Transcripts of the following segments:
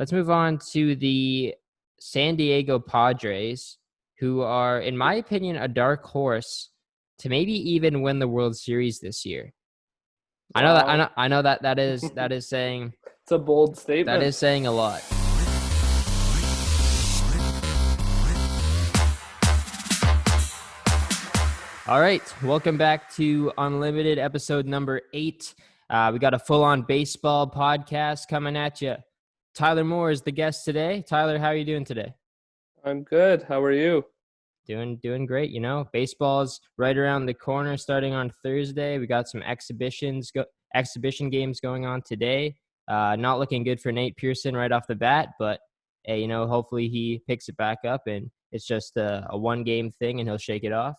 let's move on to the San Diego Padres, who are, in my opinion, a dark horse to maybe even win the World Series this year. Wow. I know that is saying It's a bold statement. that is saying a lot. All right, welcome back to Unlimited episode number 8. We got a full-on baseball podcast coming at you. Tyler Moore is the guest today. Tyler, how are you doing today? I'm good. How are you? Doing great. Baseball's right around the corner starting on Thursday. We got some exhibition games going on today. Not looking good for Nate Pearson right off the bat, but hey, hopefully he picks it back up and it's just a one-game thing and he'll shake it off.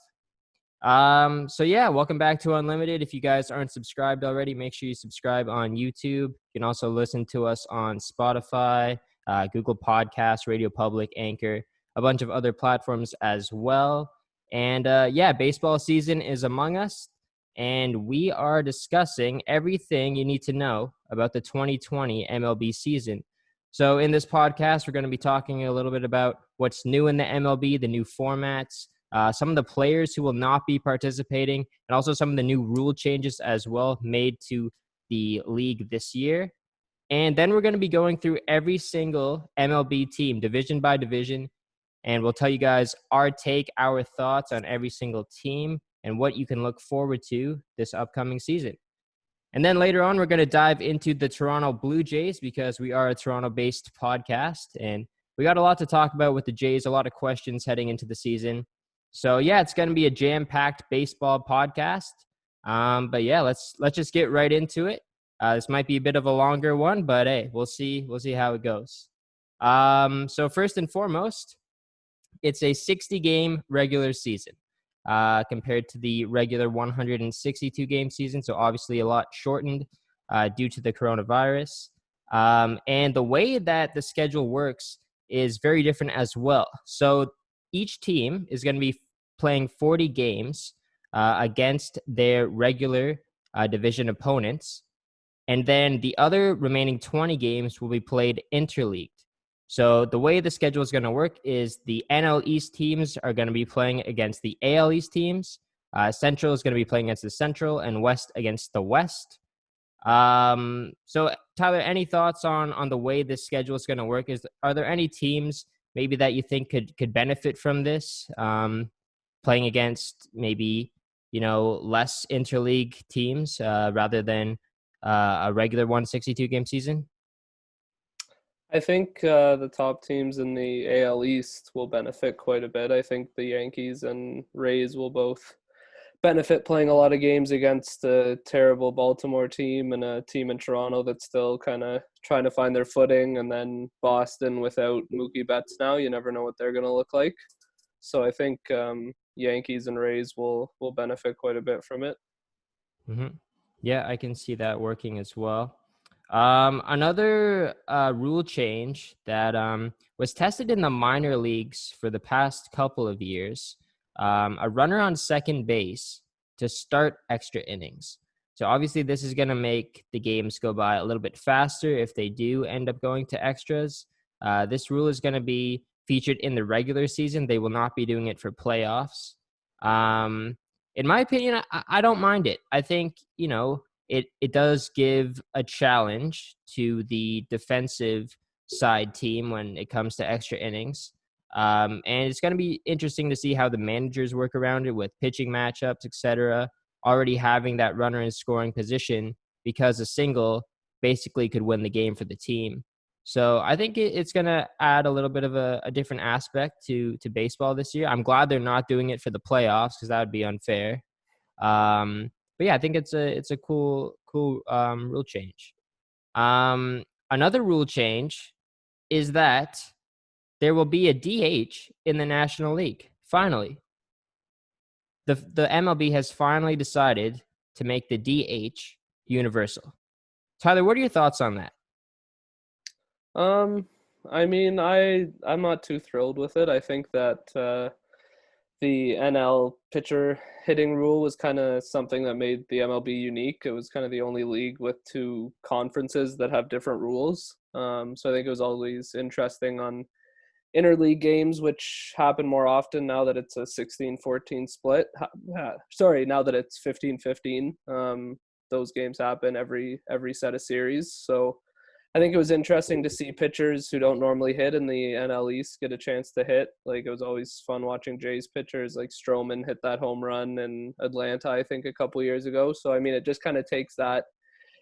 So yeah, welcome back to Unlimited. If you guys aren't subscribed already, make sure you subscribe on YouTube. You can also listen to us on Spotify, Google Podcasts, Radio Public, Anchor, a bunch of other platforms as well. And yeah, baseball season is among us, and we are discussing everything you need to know about the 2020 MLB season. So in this podcast, we're going to be talking a little bit about what's new in the MLB, the new formats, some of the players who will not be participating, and also some of the new rule changes as well made to the league this year. And then we're going to be going through every single MLB team, division by division, and we'll tell you guys our thoughts on every single team and what you can look forward to this upcoming season. And then later on, we're going to dive into the Toronto Blue Jays because we are a Toronto-based podcast, and we got a lot to talk about with the Jays, a lot of questions heading into the season. So yeah, it's going to be a jam-packed baseball podcast. But yeah, let's just get right into it. This might be a bit of a longer one, but hey, we'll see how it goes. So first and foremost, it's a 60-game regular season compared to the regular 162-game season. So obviously a lot shortened due to the coronavirus. And the way that the schedule works is very different as well. So each team is going to be playing 40 games against their regular division opponents. And then the other remaining 20 games will be played interleagued. So the way the schedule is going to work is the NL East teams are going to be playing against the AL East teams. Central is going to be playing against the Central, and West against the West. So Tyler, any thoughts on the way this schedule is going to work? Are there any teams maybe that you think could benefit from this, playing against maybe, less interleague teams rather than a regular 162-game season? I think the top teams in the AL East will benefit quite a bit. I think the Yankees and Rays will both benefit playing a lot of games against a terrible Baltimore team and a team in Toronto that's still kind of trying to find their footing. And then Boston without Mookie Betts now, you never know what they're going to look like. So I think Yankees and Rays will benefit quite a bit from it. Mm-hmm. Yeah, I can see that working as well. Another rule change that was tested in the minor leagues for the past couple of years, a runner on second base to start extra innings. So obviously this is going to make the games go by a little bit faster if they do end up going to extras. This rule is going to be featured in the regular season. They will not be doing it for playoffs. In my opinion, I don't mind it. I think, it does give a challenge to the defensive side team when it comes to extra innings. And it's going to be interesting to see how the managers work around it with pitching matchups, etc. Already having that runner in scoring position because a single basically could win the game for the team. So I think it's going to add a little bit of a different aspect to baseball this year. I'm glad they're not doing it for the playoffs because that would be unfair. But yeah, I think it's a cool rule change. Another rule change is that there will be a DH in the National League. Finally, the MLB has finally decided to make the DH universal. Tyler, what are your thoughts on that? I mean, I'm not too thrilled with it. I think that the NL pitcher hitting rule was kind of something that made the MLB unique. It was kind of the only league with two conferences that have different rules. So I think it was always interesting on interleague games, which happen more often now that it's a 16-14 split. Sorry, now that it's 15-15. Those games happen every set of series. So I think it was interesting to see pitchers who don't normally hit in the NL East get a chance to hit. Like, it was always fun watching Jays pitchers, like Stroman hit that home run in Atlanta, I think, a couple years ago. So, I mean, it just kind of takes that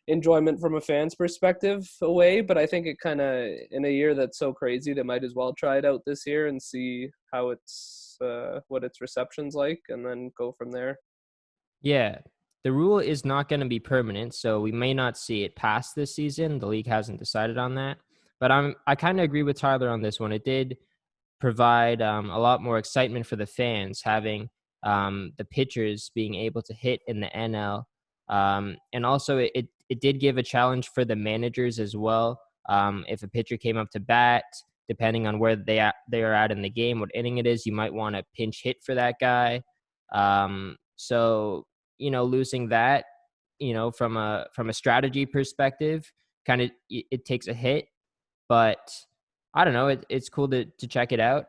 enjoyment from a fan's perspective away. But I think it kind of, in a year that's so crazy, they might as well try it out this year and see how what its reception's like, and then go from there. Yeah, the rule is not going to be permanent, so we may not see it past this season. The league hasn't decided on that, but I kind of agree with Tyler on this one. It did provide a lot more excitement for the fans, having the pitchers being able to hit in the NL, and also it did give a challenge for the managers as well. If a pitcher came up to bat, depending on where they are at in the game, what inning it is, you might want to pinch hit for that guy. So losing that, from a strategy perspective, kind of it takes a hit, but I don't know. It's cool to check it out.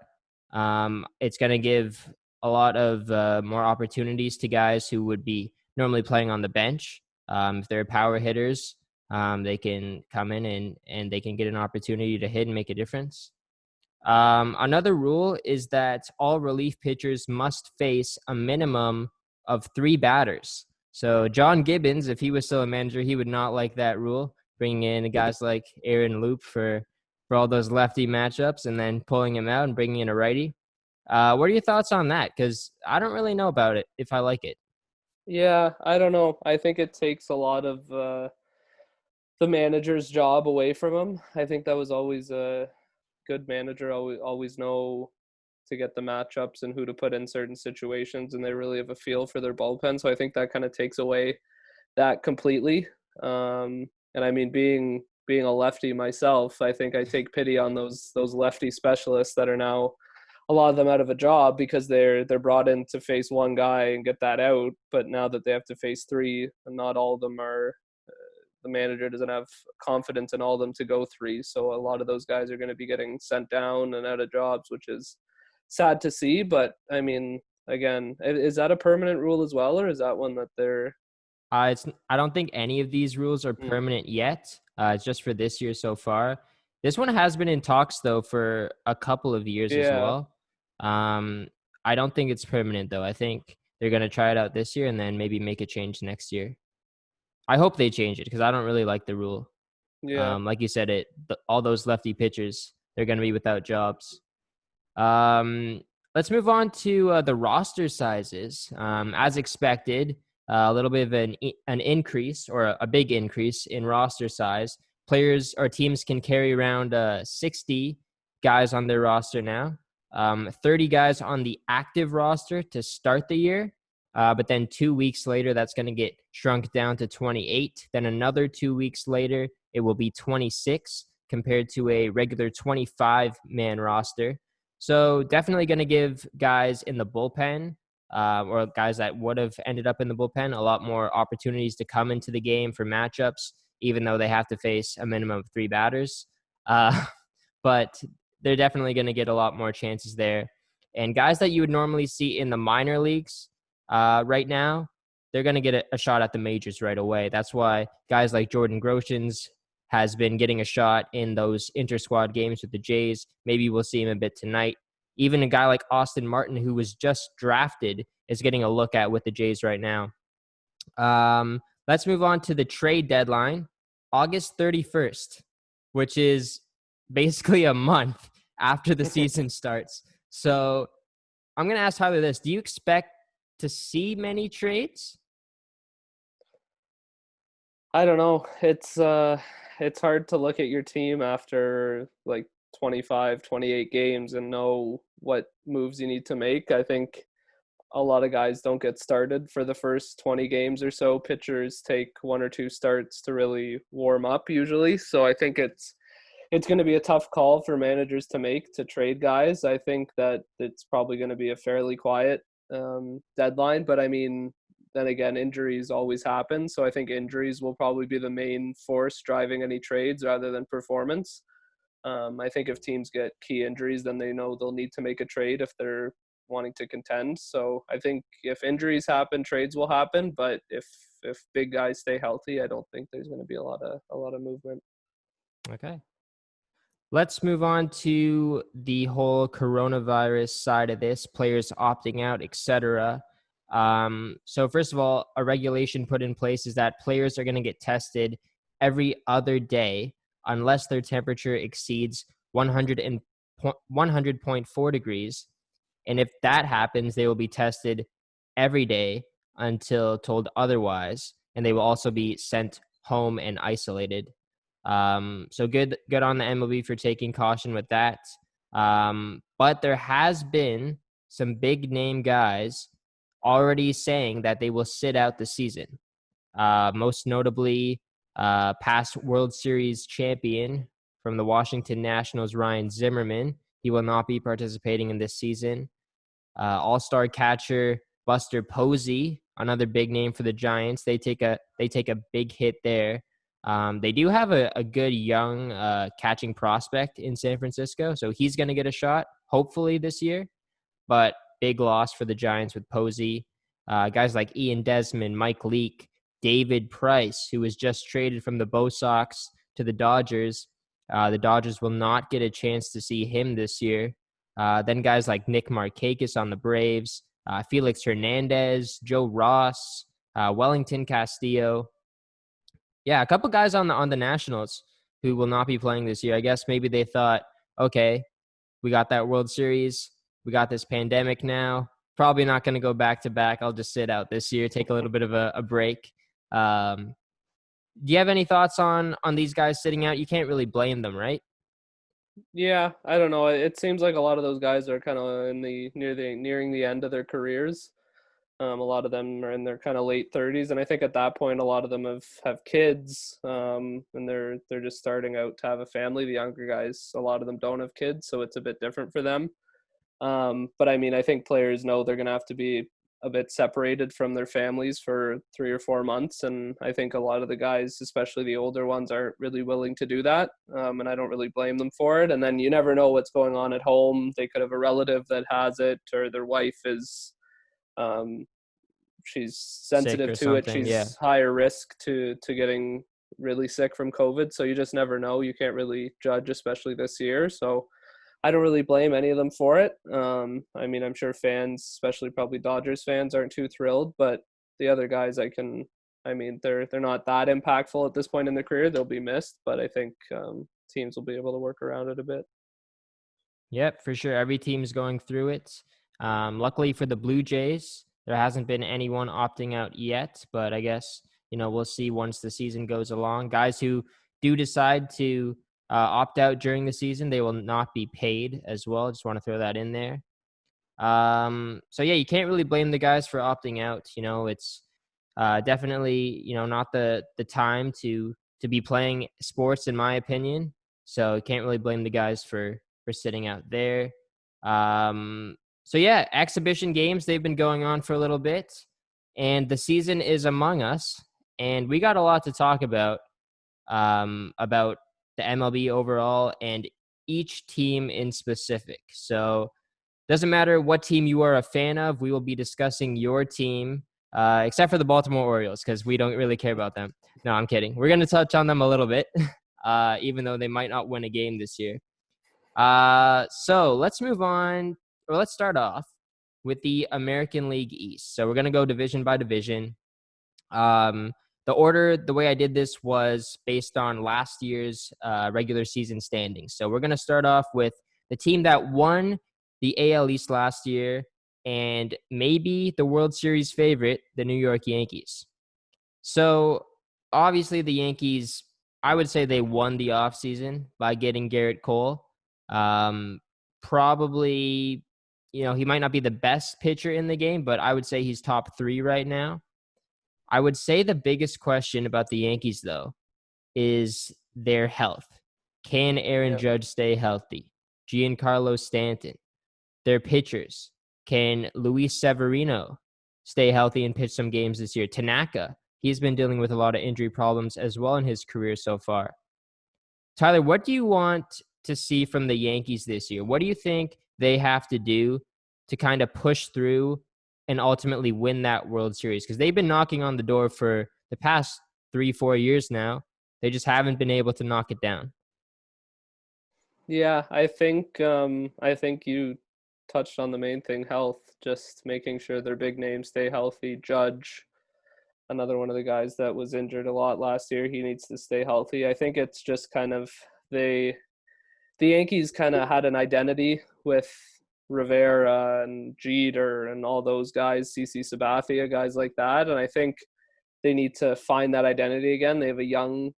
It's going to give a lot of more opportunities to guys who would be normally playing on the bench. If they're power hitters, they can come in and they can get an opportunity to hit and make a difference. Another rule is that all relief pitchers must face a minimum of 3 batters. So John Gibbons, if he was still a manager, he would not like that rule, bringing in guys like Aaron Loop for all those lefty matchups and then pulling him out and bringing in a righty. What are your thoughts on that? Because I don't really know about it, if I like it. Yeah, I don't know. I think it takes a lot of the manager's job away from him. I think that was always a good manager, always know to get the matchups and who to put in certain situations, and they really have a feel for their bullpen. So I think that kind of takes away that completely. And I mean, being a lefty myself, I think I take pity on those lefty specialists that are now, a lot of them, out of a job because they're brought in to face one guy and get that out. But now that they have to face 3, and not all of them are, the manager doesn't have confidence in all of them to go 3. So a lot of those guys are going to be getting sent down and out of jobs, which is sad to see. But I mean, again, is that a permanent rule as well, or is that one that they're I don't think any of these rules are permanent yet. It's just for this year so far. This one has been in talks though for a couple of years as well. I don't think it's permanent though. I think they're going to try it out this year and then maybe make a change next year. I hope they change it because I don't really like the rule. Like you said, all those lefty pitchers, they're going to be without jobs. Let's move on to the roster sizes. As expected, a little bit of an increase, or a big increase in roster size. Players or teams can carry around 60 guys on their roster now. 30 guys on the active roster to start the year. But then 2 weeks later, that's going to get shrunk down to 28. Then another 2 weeks later, it will be 26 compared to a regular 25-man roster. So definitely going to give guys in the bullpen, or guys that would have ended up in the bullpen, a lot more opportunities to come into the game for matchups, even though they have to face a minimum of 3 batters. But they're definitely going to get a lot more chances there. And guys that you would normally see in the minor leagues right now, they're going to get a shot at the majors right away. That's why guys like Jordan Groshans has been getting a shot in those inter-squad games with the Jays. Maybe we'll see him a bit tonight. Even a guy like Austin Martin, who was just drafted, is getting a look at with the Jays right now. Let's move on to the trade deadline, August 31st, which is basically a month after the season starts. So I'm going to ask Tyler this. Do you expect to see many trades? I don't know. It's hard to look at your team after like 25, 28 games and know what moves you need to make. I think a lot of guys don't get started for the first 20 games or so. Pitchers take 1 or 2 starts to really warm up usually. So I think it's going to be a tough call for managers to make, to trade guys. I think that it's probably going to be a fairly quiet deadline, but I mean, then again, injuries always happen. So I think injuries will probably be the main force driving any trades rather than performance. I think if teams get key injuries, then they know they'll need to make a trade if they're wanting to contend. So I think if injuries happen, trades will happen. But if big guys stay healthy, I don't think there's going to be a lot of movement. Okay. Let's move on to the whole coronavirus side of this, players opting out, etc. So first of all, a regulation put in place is that players are going to get tested every other day unless their temperature exceeds 100.4 degrees. And if that happens, they will be tested every day until told otherwise. And they will also be sent home and isolated. So good on the MLB for taking caution with that. But there has been some big name guys already saying that they will sit out the season. Most notably, past World Series champion from the Washington Nationals, Ryan Zimmerman. He will not be participating in this season. All-star catcher Buster Posey, another big name for the Giants. They take a big hit there. They do have a good young catching prospect in San Francisco, so he's going to get a shot, hopefully this year. But big loss for the Giants with Posey. Guys like Ian Desmond, Mike Leake, David Price, who was just traded from the Bo Sox to the Dodgers. The Dodgers will not get a chance to see him this year. Then guys like Nick Markakis on the Braves, Felix Hernandez, Joe Ross, Wellington Castillo. Yeah, a couple guys on the Nationals who will not be playing this year. I guess maybe they thought, okay, we got that World Series, we got this pandemic now. Probably not going to go back to back. I'll just sit out this year, take a little bit of a break. Do you have any thoughts on these guys sitting out? You can't really blame them, right? Yeah, I don't know. It seems like a lot of those guys are kind of nearing the end of their careers. A lot of them are in their kind of late 30s, and I think at that point, a lot of them have kids, and they're just starting out to have a family. The younger guys, a lot of them don't have kids, so it's a bit different for them. But I mean, I think players know they're going to have to be a bit separated from their families for 3 or 4 months, and I think a lot of the guys, especially the older ones, aren't really willing to do that, and I don't really blame them for it. And then you never know what's going on at home. They could have a relative that has it, or their wife is she's sensitive to it. She's higher risk to getting really sick from COVID. So you just never know. You can't really judge, especially this year. So I don't really blame any of them for it. I mean, I'm sure fans, especially probably Dodgers fans, aren't too thrilled, but the other guys they're not that impactful at this point in their career. They'll be missed, but I think teams will be able to work around it a bit. Yep, for sure. Every team's going through it. Luckily for the Blue Jays, there hasn't been anyone opting out yet, but I guess, we'll see once the season goes along. Guys who do decide to opt out during the season, they will not be paid as well. Just want to throw that in there. So yeah, you can't really blame the guys for opting out. It's definitely, not the time to be playing sports, in my opinion. So you can't really blame the guys for sitting out there. So yeah, exhibition games, they've been going on for a little bit, and the season is among us, and we got a lot to talk about the MLB overall and each team in specific. So doesn't matter what team you are a fan of, we will be discussing your team, except for the Baltimore Orioles, because we don't really care about them. No, I'm kidding. We're going to touch on them a little bit, even though they might not win a game this year. So let's move on, or let's start off with the American League East. So we're going to go division by division. The order, the way I did this was based on last year's regular season standings. So we're going to start off with the team that won the AL East last year and maybe the World Series favorite, the New York Yankees. So obviously the Yankees, I would say they won the offseason by getting Garrett Cole. Probably, he might not be the best pitcher in the game, but I would say he's top 3 right now. I would say the biggest question about the Yankees, though, is their health. Can Aaron Judge stay healthy? Giancarlo Stanton. Their pitchers. Can Luis Severino stay healthy and pitch some games this year. Tanaka, he's been dealing with a lot of injury problems as well in his career so far. Tyler, what do you want to see from the Yankees this year? What do you think they have to do to kind of push through and ultimately win that World Series? Because they've been knocking on the door for the past 3-4 years now. They just haven't been able to knock it down. Yeah, I think you touched on the main thing, health, just making sure their big names stay healthy. Judge, another one of the guys that was injured a lot last year, he needs to stay healthy. I think it's just kind of the Yankees kind of had an identity with Rivera and Jeter and all those guys, CC Sabathia, guys like that, and I think they need to find that identity again. They have a young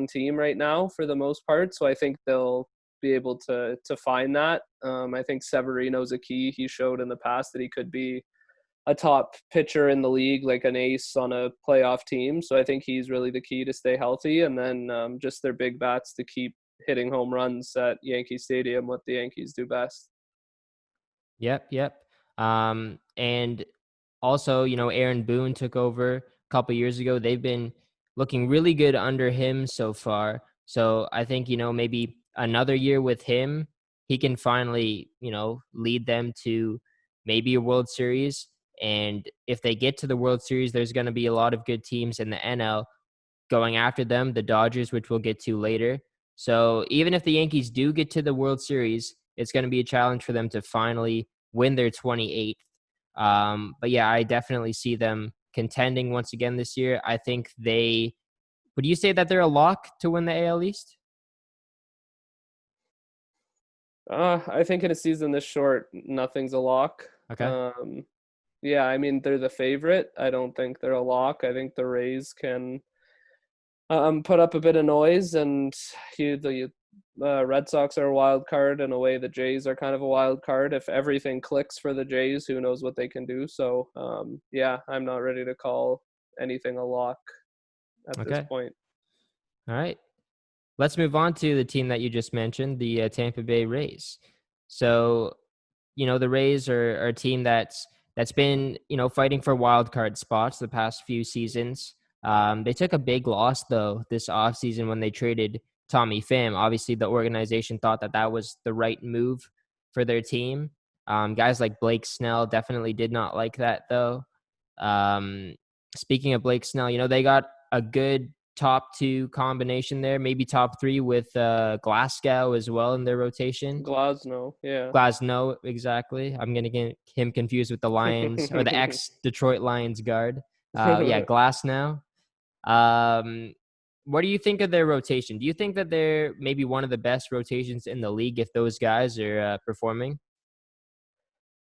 team right now for the most part, so I think they'll be able to find that. I think Severino's a key. He showed in the past that he could be a top pitcher in the league, like an ace on a playoff team. So I think he's really the key to stay healthy. And then just their big bats to keep hitting home runs at Yankee Stadium, what the Yankees do best. Yep. And also, Aaron Boone took over a couple years ago. They've been looking really good under him so far. So I think, maybe another year with him, he can finally, lead them to maybe a World Series. And if they get to the World Series, there's going to be a lot of good teams in the NL going after them, the Dodgers, which we'll get to later. So even if the Yankees do get to the World Series, it's going to be a challenge for them to finally win their 28th. But yeah, I definitely see them contending once again this year. I think would you say that they're a lock to win the AL East? I think in a season this short, nothing's a lock. Okay. Yeah, I mean, they're the favorite. I don't think they're a lock. I think the Rays can put up a bit of noise, and the Red Sox are a wild card in a way. The Jays are kind of a wild card. If everything clicks for the Jays, who knows what they can do. So yeah, I'm not ready to call anything a lock at this Okay. point. All right. Let's move on to the team that you just mentioned, the Tampa Bay Rays. So, the Rays are a team that's been, fighting for wild card spots the past few seasons. They took a big loss, though, this offseason when they traded Tommy Pham. Obviously, the organization thought that was the right move for their team. Guys like Blake Snell definitely did not like that, though. Speaking of Blake Snell, they got a good top two combination there, maybe top three with Glasgow as well in their rotation. Glasnow, yeah. Glasnow, exactly. I'm going to get him confused with the Lions or the ex-Detroit Lions guard. Yeah, Glasnow. What do you think of their rotation? Do you think that they're maybe one of the best rotations in the league if those guys are performing?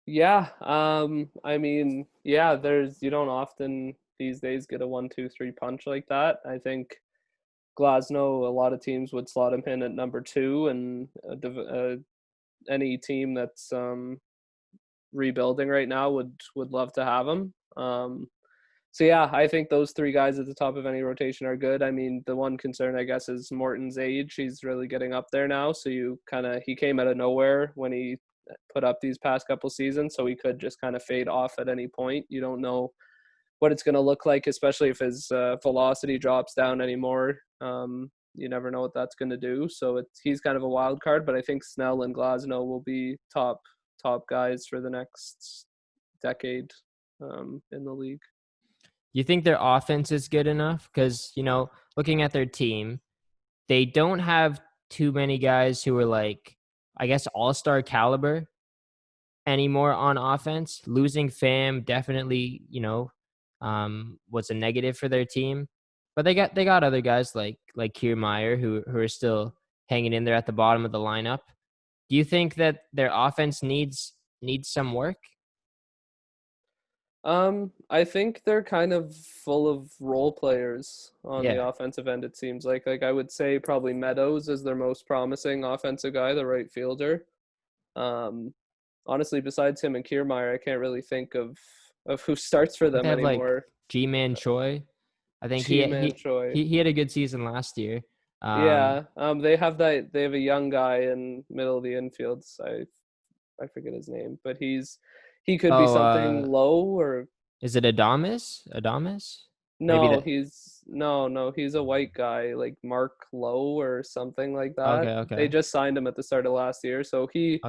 Yeah, I mean, yeah, you don't often these days get a 1-2-3 punch like that. I think Glasnow, a lot of teams would slot him in at number 2, and any team that's rebuilding right now would love to have him. So yeah, I think those 3 guys at the top of any rotation are good. I mean, the one concern I guess is Morton's age. He's really getting up there now, so he came out of nowhere when he put up these past couple seasons, so he could just kind of fade off at any point. You don't know what it's going to look like, especially if his velocity drops down anymore. You never know what that's going to do. So he's kind of a wild card, but I think Snell and Glasnow will be top guys for the next decade in the league. You think their offense is good enough? Because, looking at their team, they don't have too many guys who are like, I guess, all-star caliber anymore on offense. Losing Pham definitely, was a negative for their team. But they got other guys like Kiermaier who are still hanging in there at the bottom of the lineup. Do you think that their offense needs some work? I think they're kind of full of role players on the Yeah. offensive end, it seems like. Like I would say probably Meadows is their most promising offensive guy, the right fielder. Um, Honestly, besides him and Kiermaier, I can't really think of who starts for They them have like anymore. G-Man Choi. I think G-Man Choi. he had a good season last year. Yeah, they have a young guy in middle of the infield. I forget his name, but he could be Oh, something low or Is it Adamas? Adamas? Maybe No, that. he's a white guy, like Mark Lowe or something like that. Okay, They okay, just signed him at the start of last year, so okay.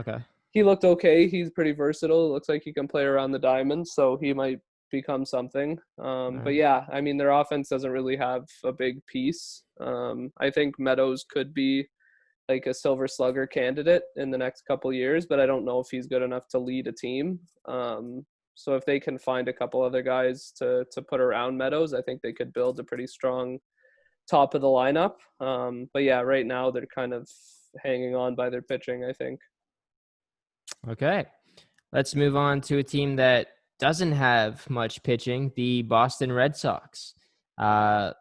he looked okay. He's pretty versatile. It looks like he can play around the diamond, so he might become something. All But right. yeah, I mean their offense doesn't really have a big piece. I think Meadows could be like a silver slugger candidate in the next couple years, but I don't know if he's good enough to lead a team. So if they can find a couple other guys to put around Meadows, I think they could build a pretty strong top of the lineup. But yeah, right now they're kind of hanging on by their pitching, I think. Okay. Let's move on to a team that doesn't have much pitching, the Boston Red Sox. Uh,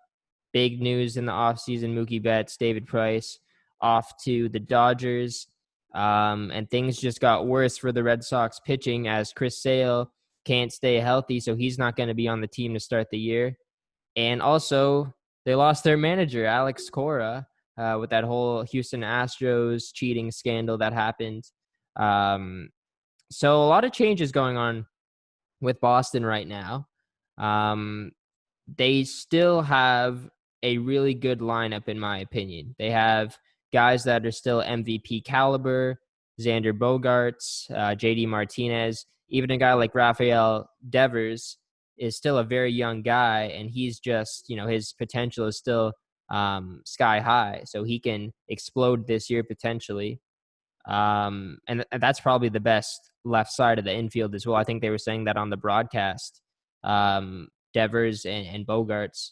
Big news in the offseason, Mookie Betts, David Price off to the Dodgers. And things just got worse for the Red Sox pitching as Chris Sale can't stay healthy, so he's not going to be on the team to start the year. And also, they lost their manager, Alex Cora, with that whole Houston Astros cheating scandal that happened. So a lot of changes going on with Boston right now. Um, they still have a really good lineup, in my opinion. They have guys that are still MVP caliber, Xander Bogaerts, JD Martinez, even a guy like Rafael Devers is still a very young guy, and he's just, his potential is still sky high. So he can explode this year potentially. And that's probably the best left side of the infield as well. I think they were saying that on the broadcast. Devers and Bogarts,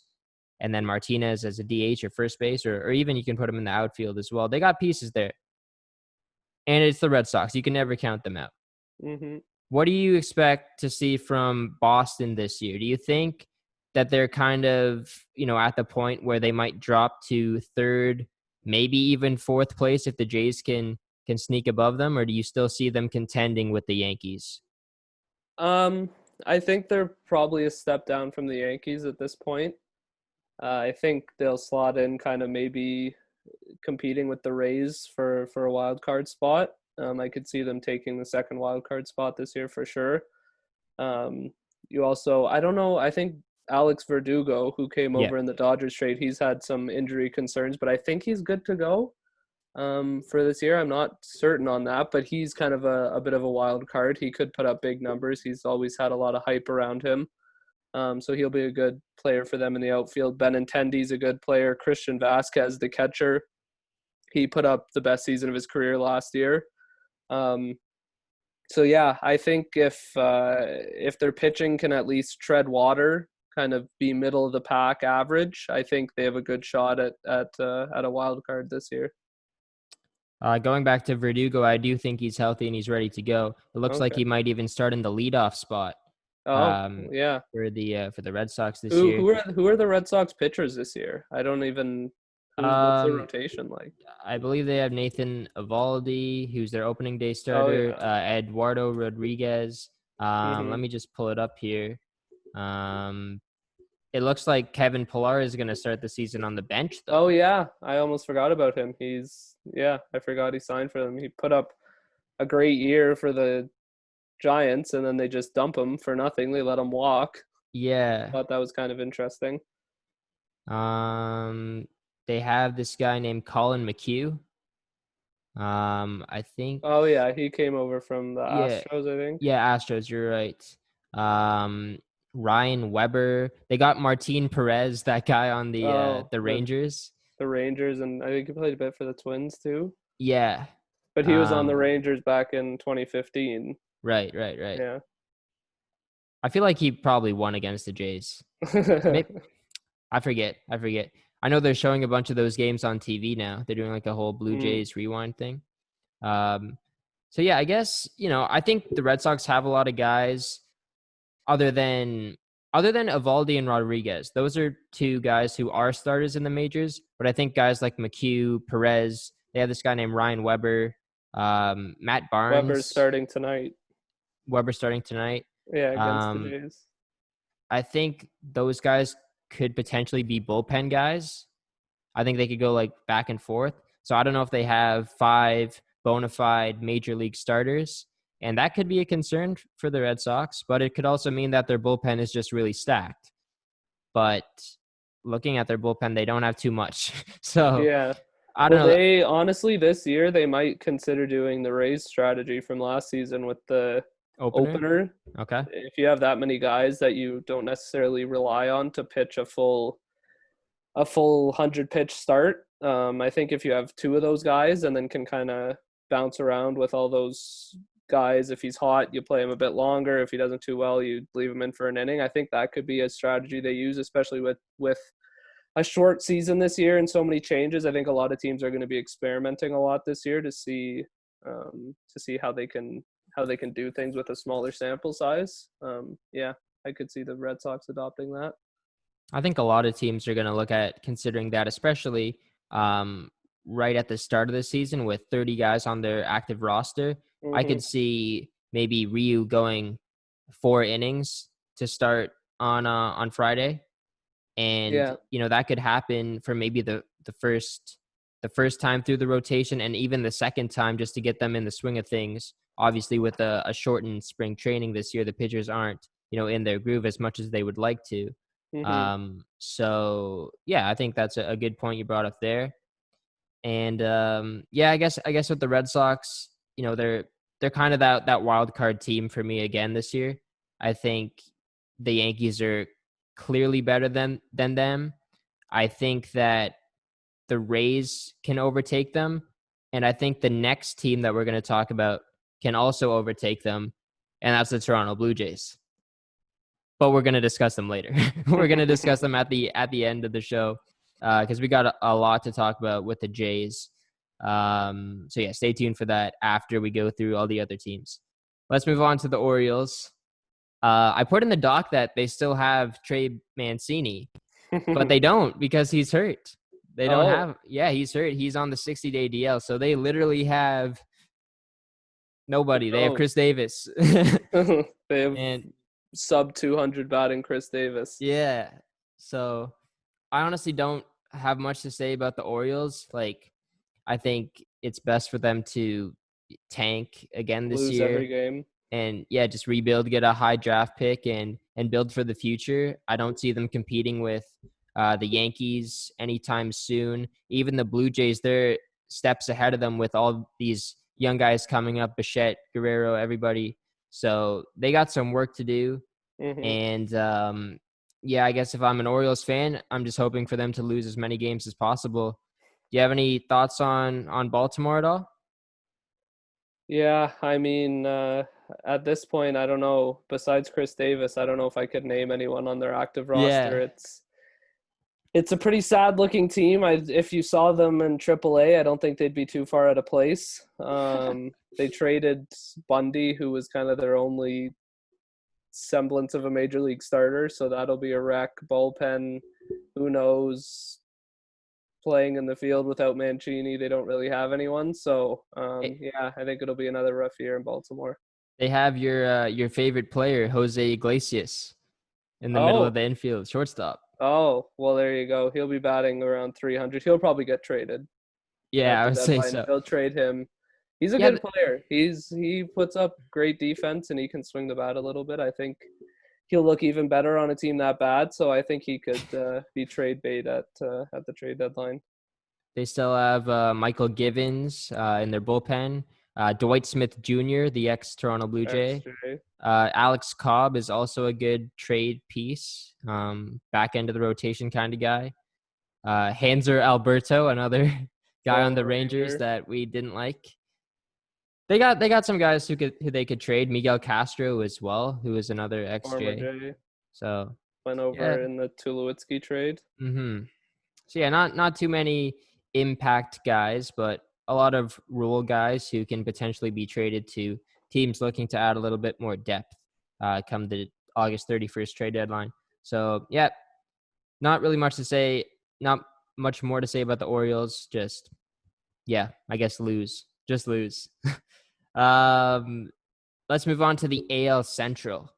and then Martinez as a DH or first base, or even you can put him in the outfield as well. They got pieces there. And it's the Red Sox. You can never count them out. Mm-hmm. What do you expect to see from Boston this year? Do you think that they're kind of, at the point where they might drop to third, maybe even fourth place if the Jays can sneak above them, or do you still see them contending with the Yankees? I think they're probably a step down from the Yankees at this point. I think they'll slot in kind of maybe competing with the Rays for a wild card spot. I could see them taking the second wild card spot this year for sure. You also, I don't know, I think Alex Verdugo, who came Yeah. over in the Dodgers trade, he's had some injury concerns, but I think he's good to go for this year. I'm not certain on that, but he's kind of a bit of a wild card. He could put up big numbers. He's always had a lot of hype around him. So he'll be a good player for them in the outfield. Benintendi's a good player. Christian Vasquez, the catcher, he put up the best season of his career last year. So yeah, I think if their pitching can at least tread water, kind of be middle of the pack average, I think they have a good shot at a wild card this year. Going back to Verdugo, I do think he's healthy and he's ready to go. It looks like Okay. he might even start in the leadoff spot Oh yeah. for the Red Sox this Who year. who are the Red Sox pitchers this year? I don't even. What's the Um, rotation like? I believe they have Nathan Eovaldi, who's their opening day Oh starter. yeah. Eduardo Rodriguez. Hmm. Let me just pull it up here. Um, it looks like Kevin Pillar is going to start the season on the bench, Oh though. yeah, I almost forgot about him. I forgot he signed for them. He put up a great year for the Giants, and then they just dump him for nothing. They let him walk. Yeah. Thought that was kind of interesting. Um, they have this guy named Colin McHugh. I think, Oh yeah, he came over from the yeah, Astros, I think. yeah, Astros. You're right. Um, Ryan Weber. They got Martin Perez, that guy on Oh, the Rangers. the Rangers, and I think he played a bit for the Twins too. Yeah. But he was on the Um, Rangers back in 2015. right, right, right. Yeah. I feel like he probably won against the Jays. Maybe I forget. I forget. I know they're showing a bunch of those games on TV now. They're doing like a whole Blue Mm. Jays rewind thing. Um, so yeah, I guess, I think the Red Sox have a lot of guys other than Evaldi and Rodriguez. Those are two guys who are starters in the majors, but I think guys like McHugh, Perez, they have this guy named Ryan Weber, Matt Weber's Barnes, starting tonight. Weber starting tonight. Yeah, against the Um, Jays. I think those guys could potentially be bullpen guys. I think they could go like back and forth. So I don't know if they have 5 bona fide major league starters And that could be a concern for the Red Sox, but it could also mean that their bullpen is just really stacked. But looking at their bullpen, they don't have too much. So Yeah. I don't Well, know. they honestly this year they might consider doing the Rays strategy from last season with the Opener? opener. Okay. If you have that many guys that you don't necessarily rely on to pitch a full 100 pitch start, I think if you have two of those guys and then can kind of bounce around with all those guys, if he's hot, you play him a bit longer. If he doesn't too well, you leave him in for an inning. I think that could be a strategy they use, especially with a short season this year and so many changes. I think a lot of teams are going to be experimenting a lot this year to see how they can do things with a smaller sample size. Yeah, I could see the Red Sox adopting that. I think a lot of teams are going to look at considering that, especially right at the start of the season with 30 guys on their active roster. I could see maybe Ryu going 4 innings to start on Friday. And, that could happen for maybe the first time through the rotation and even the second time just to get them in the swing of things. Obviously, with a shortened spring training this year, the pitchers aren't, in their groove as much as they would like to. So yeah, I think that's a good point you brought up there. And I guess with the Red Sox, they're kind of that wild card team for me again this year. I think the Yankees are clearly better than them. I think that the Rays can overtake them, and I think the next team that we're going to talk about can also overtake them, and that's the Toronto Blue Jays. But we're going to discuss them later. We're going to discuss them at the end of the show because we got a lot to talk about with the Jays. So yeah, stay tuned for that after we go through all the other teams. Let's move on to the Orioles. I put in the doc that they still have Trey Mancini, but they don't because he's hurt. They don't have – yeah, he's hurt. He's on the 60-day DL. So they literally have nobody. They have Chris Davis. They have sub 200 batting Chris Davis. Yeah. So I honestly don't have much to say about the Orioles. Like, I think it's best for them to tank again this Lose year. every game. And yeah, just rebuild, get a high draft pick and build for the future. I don't see them competing with the Yankees anytime soon. Even the Blue Jays, they're steps ahead of them with all these young guys coming up, Bichette, Guerrero, everybody. So they got some work to do. And I guess if I'm an Orioles fan, I'm just hoping for them to lose as many games as possible. Do you have any thoughts on Baltimore at all? Yeah, I mean, at this point, I don't know. Besides Chris Davis, I don't know if I could name anyone on their active roster. Yeah. It's a pretty sad-looking team. If you saw them in AAA, I don't think they'd be too far out of place. They traded Bundy, who was kind of their only semblance of a major league starter, so that'll be a wreck. Bullpen, who knows? Playing in the field without Mancini, they don't really have anyone. So I think it'll be another rough year in Baltimore. They have your favorite player, Jose Iglesias, in the middle of the infield, shortstop. Oh, well, there you go. He'll be batting around 300. He'll probably get traded. Yeah, I would say so. They'll trade him. He's a good player. He puts up great defense and he can swing the bat a little bit. I think he'll look even better on a team that bad. So I think he could be trade bait at the trade deadline. They still have Michael Givens in their bullpen. Dwight Smith Jr., the ex-Toronto Blue Jay. Alex Cobb is also a good trade piece, back end of the rotation kind of guy. Hanser Alberto, another guy on the Rangers that we didn't like. They got some guys who they could trade. Miguel Castro as well, who is another ex-Jay. So went over in the Tulowitzki trade. So yeah, not too many impact guys, but a lot of rule guys who can potentially be traded to teams looking to add a little bit more depth come the August 31st trade deadline. So yeah, not really much to say. Not much more to say about the Orioles. Just I guess lose. Just lose. Let's move on to the AL Central.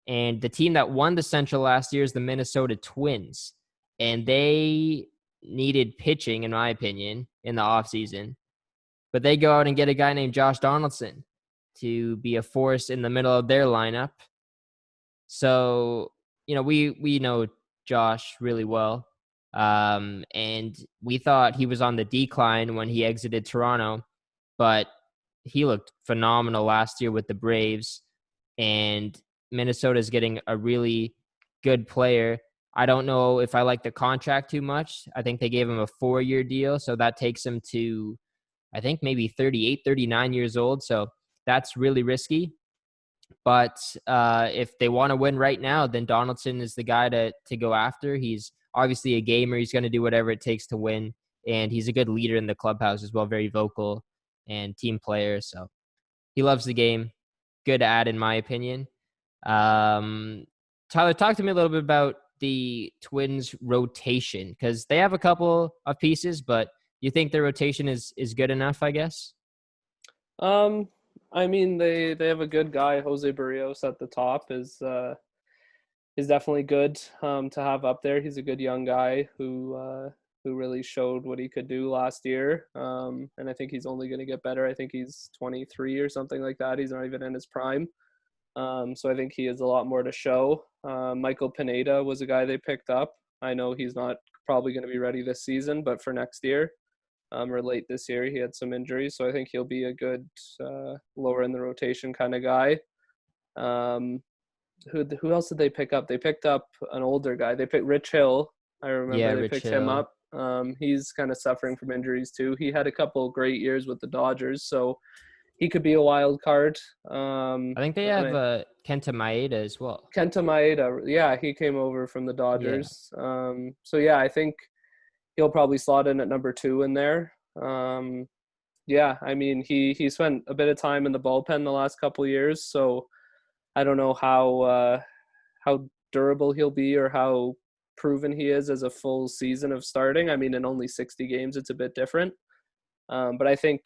And the team that won the Central last year is the Minnesota Twins. And they needed pitching, in my opinion, in the offseason. But they go out and get a guy named Josh Donaldson. to be a force in the middle of their lineup. So, we know Josh really well. And we thought he was on the decline when he exited Toronto, but he looked phenomenal last year with the Braves, and Minnesota's getting a really good player. I don't know if I like the contract too much. I think they gave him a 4-year deal, so that takes him to, I think, maybe 38, 39 years old. So that's really risky. But if they want to win right now, then Donaldson is the guy to go after. He's obviously a gamer. He's going to do whatever it takes to win. And he's a good leader in the clubhouse as well, very vocal and team player. So he loves the game. Good ad, in my opinion. Tyler, talk to me a little bit about the Twins rotation, because they have a couple of pieces, but you think their rotation is good enough, I guess? I mean, they have a good guy. Jose Barrios at the top is definitely good to have up there. He's a good young guy who really showed what he could do last year. And I think he's only going to get better. I think he's 23 or something like that. He's not even in his prime. So I think he has a lot more to show. Michael Pineda was a guy they picked up. I know he's not probably going to be ready this season, but for next year or late this year, he had some injuries. So I think he'll be a good lower in the rotation kind of guy. Who else did they pick up? They picked up an older guy. They picked Rich Hill. I remember they picked him up. He's kind of suffering from injuries too. He had a couple great years with the Dodgers, so he could be a wild card. I think they have Kenta Maeda as well. Kenta Maeda, yeah, he came over from the Dodgers. Yeah. So yeah, I think he'll probably slot in at number 2 in there. Yeah, I mean he spent a bit of time in the bullpen the last couple of years, so I don't know how durable he'll be or how proven he is as a full season of starting. I mean, in only 60 games, it's a bit different. But I think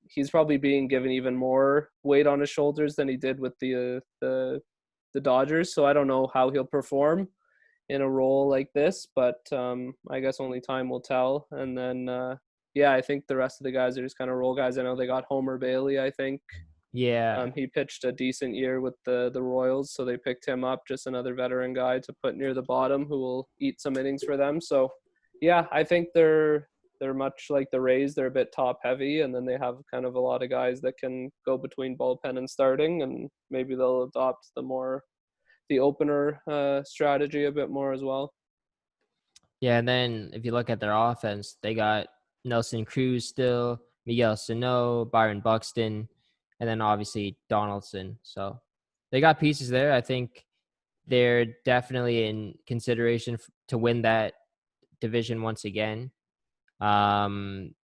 he's probably being given even more weight on his shoulders than he did with the Dodgers. So I don't know how he'll perform in a role like this, but I guess only time will tell. And then, yeah, I think the rest of the guys are just kind of role guys. I know they got Homer Bailey, I think. Yeah. He pitched a decent year with the Royals, so they picked him up, just another veteran guy to put near the bottom who will eat some innings for them. So, yeah, I think they're much like the Rays. They're a bit top heavy, and then they have kind of a lot of guys that can go between bullpen and starting, and maybe they'll adopt the opener strategy a bit more as well. Yeah, and then if you look at their offense, they got Nelson Cruz still, Miguel Sano, Byron Buxton, and then obviously Donaldson. So they got pieces there. I think they're definitely in consideration to win that division once again. And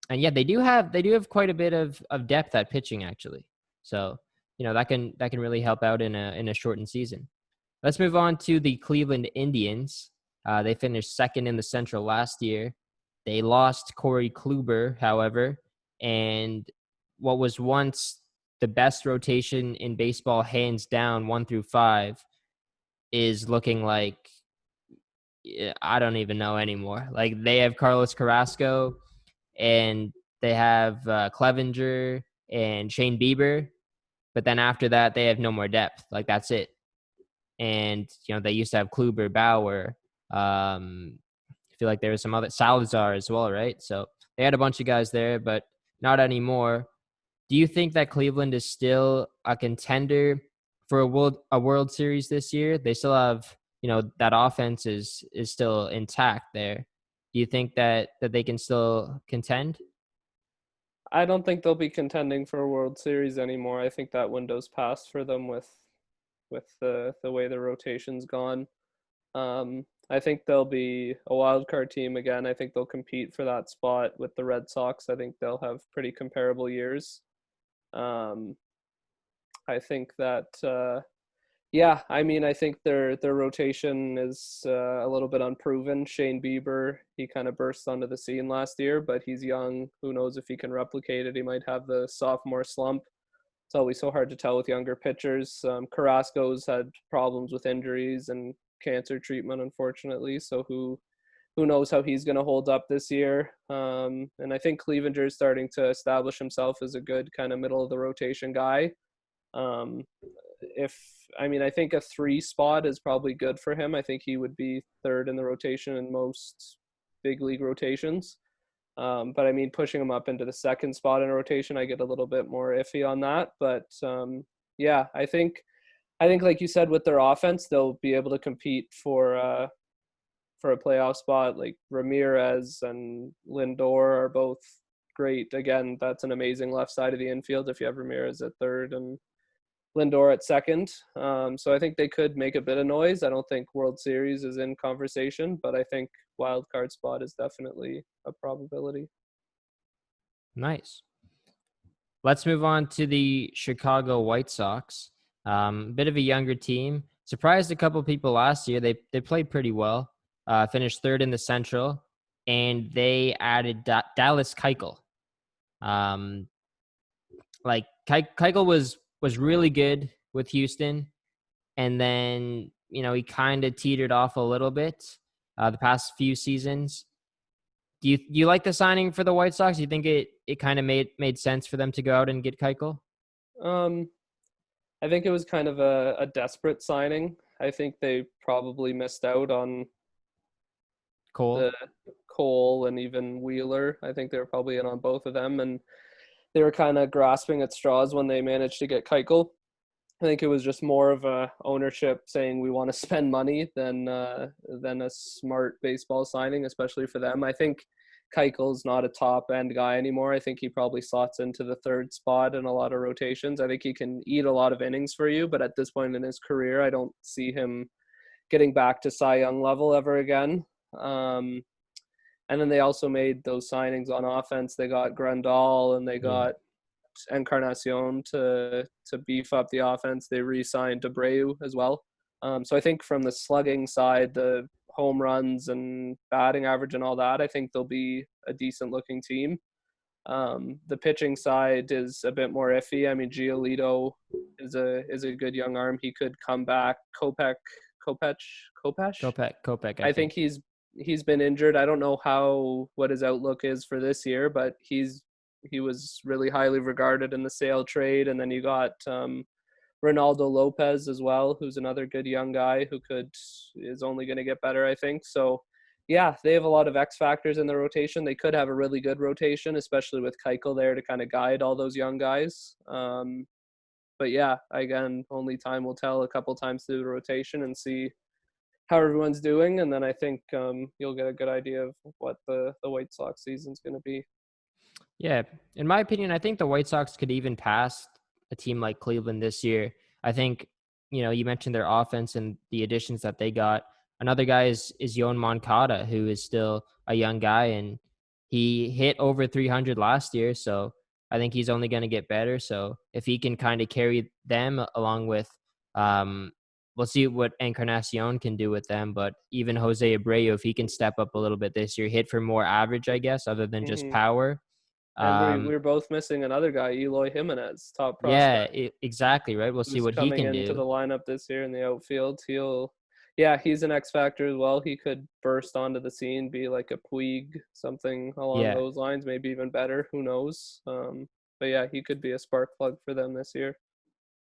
yeah, they do have quite a bit of depth at pitching, actually. So that can really help out in a shortened season. Let's move on to the Cleveland Indians. They finished second in the Central last year. They lost Corey Kluber, however, and what was once the best rotation in baseball, hands down, 1 through 5, is looking like I don't even know anymore. Like, they have Carlos Carrasco, and they have Clevenger and Shane Bieber, but then after that, they have no more depth. Like, that's it. And they used to have Kluber, Bauer. I feel like there was some other Salazar as well, right? So they had a bunch of guys there, but not anymore. Do you think that Cleveland is still a contender for a World Series this year? They still have, that offense is still intact there. Do you think that they can still contend? I don't think they'll be contending for a World Series anymore. I think that window's passed for them with the way the rotation's gone. I think they'll be a wild card team again. I think they'll compete for that spot with the Red Sox. I think they'll have pretty comparable years. I think that, yeah, I mean, I think their rotation is a little bit unproven. Shane Bieber, he kind of burst onto the scene last year, but he's young. Who knows if he can replicate it? He might have the sophomore slump. It's always so hard to tell with younger pitchers. Carrasco's had problems with injuries and cancer treatment, unfortunately. So who who knows how he's going to hold up this year. And I think Clevenger is starting to establish himself as a good kind of middle of the rotation guy. Um, I think a 3 spot is probably good for him. I think he would be third in the rotation in most big league rotations. But I mean, pushing him up into the 2nd spot in a rotation, I get a little bit more iffy on that. But yeah, I think like you said, with their offense, they'll be able to compete for a playoff spot. Like Ramirez and Lindor are both great. Again, that's an amazing left side of the infield if you have Ramirez at 3rd and Lindor at 2nd. So I think they could make a bit of noise. I don't think World Series is in conversation, but I think wild card spot is definitely a probability. Nice. Let's move on to the Chicago White Sox. Bit of a younger team. Surprised a couple people last year. They played pretty well. Finished 3rd in the Central, and they added Dallas Keuchel. Keuchel was really good with Houston, and then he kind of teetered off a little bit the past few seasons. Do you like the signing for the White Sox? Do you think it kind of made sense for them to go out and get Keuchel? I think it was kind of a desperate signing. I think they probably missed out on Cole and even Wheeler. I think they were probably in on both of them, and they were kind of grasping at straws when they managed to get Keuchel. I think it was just more of a ownership saying we want to spend money than a smart baseball signing, especially for them. I think Keuchel's not a top end guy anymore. I think he probably slots into the 3rd spot in a lot of rotations. I think he can eat a lot of innings for you, but at this point in his career, I don't see him getting back to Cy Young level ever again. And then they also made those signings on offense. They got Grandal and they got Encarnacion to beef up the offense. They re-signed Abreu as well. So I think from the slugging side, the home runs and batting average and all that, I think they'll be a decent looking team. The pitching side is a bit more iffy. I mean, Giolito is a good young arm. He could come back. Kopech. I think he's been injured. I don't know what his outlook is for this year, but he was really highly regarded in the Sale trade. And then you got Ronaldo Lopez as well, who's another good young guy who is only going to get better, I think. So yeah, they have a lot of X factors in the rotation. They could have a really good rotation, especially with Keuchel there to kind of guide all those young guys. But yeah, again, only time will tell a couple times through the rotation and see how everyone's doing. And then I think you'll get a good idea of what the White Sox season's going to be. Yeah, in my opinion, I think the White Sox could even pass a team like Cleveland this year. I think, you mentioned their offense and the additions that they got. Another guy is Yoan Moncada, who is still a young guy, and he hit over 300 last year. So I think he's only going to get better. So if he can kind of carry them along with, we'll see what Encarnacion can do with them. But even Jose Abreu, if he can step up a little bit this year, hit for more average, I guess, other than just power. And we're both missing another guy, Eloy Jimenez, top prospect. Yeah, exactly, right? We'll see what he can do. Coming into the lineup this year in the outfield. He's an X factor as well. He could burst onto the scene, be like a Puig, something along those lines, maybe even better. Who knows? But yeah, he could be a spark plug for them this year.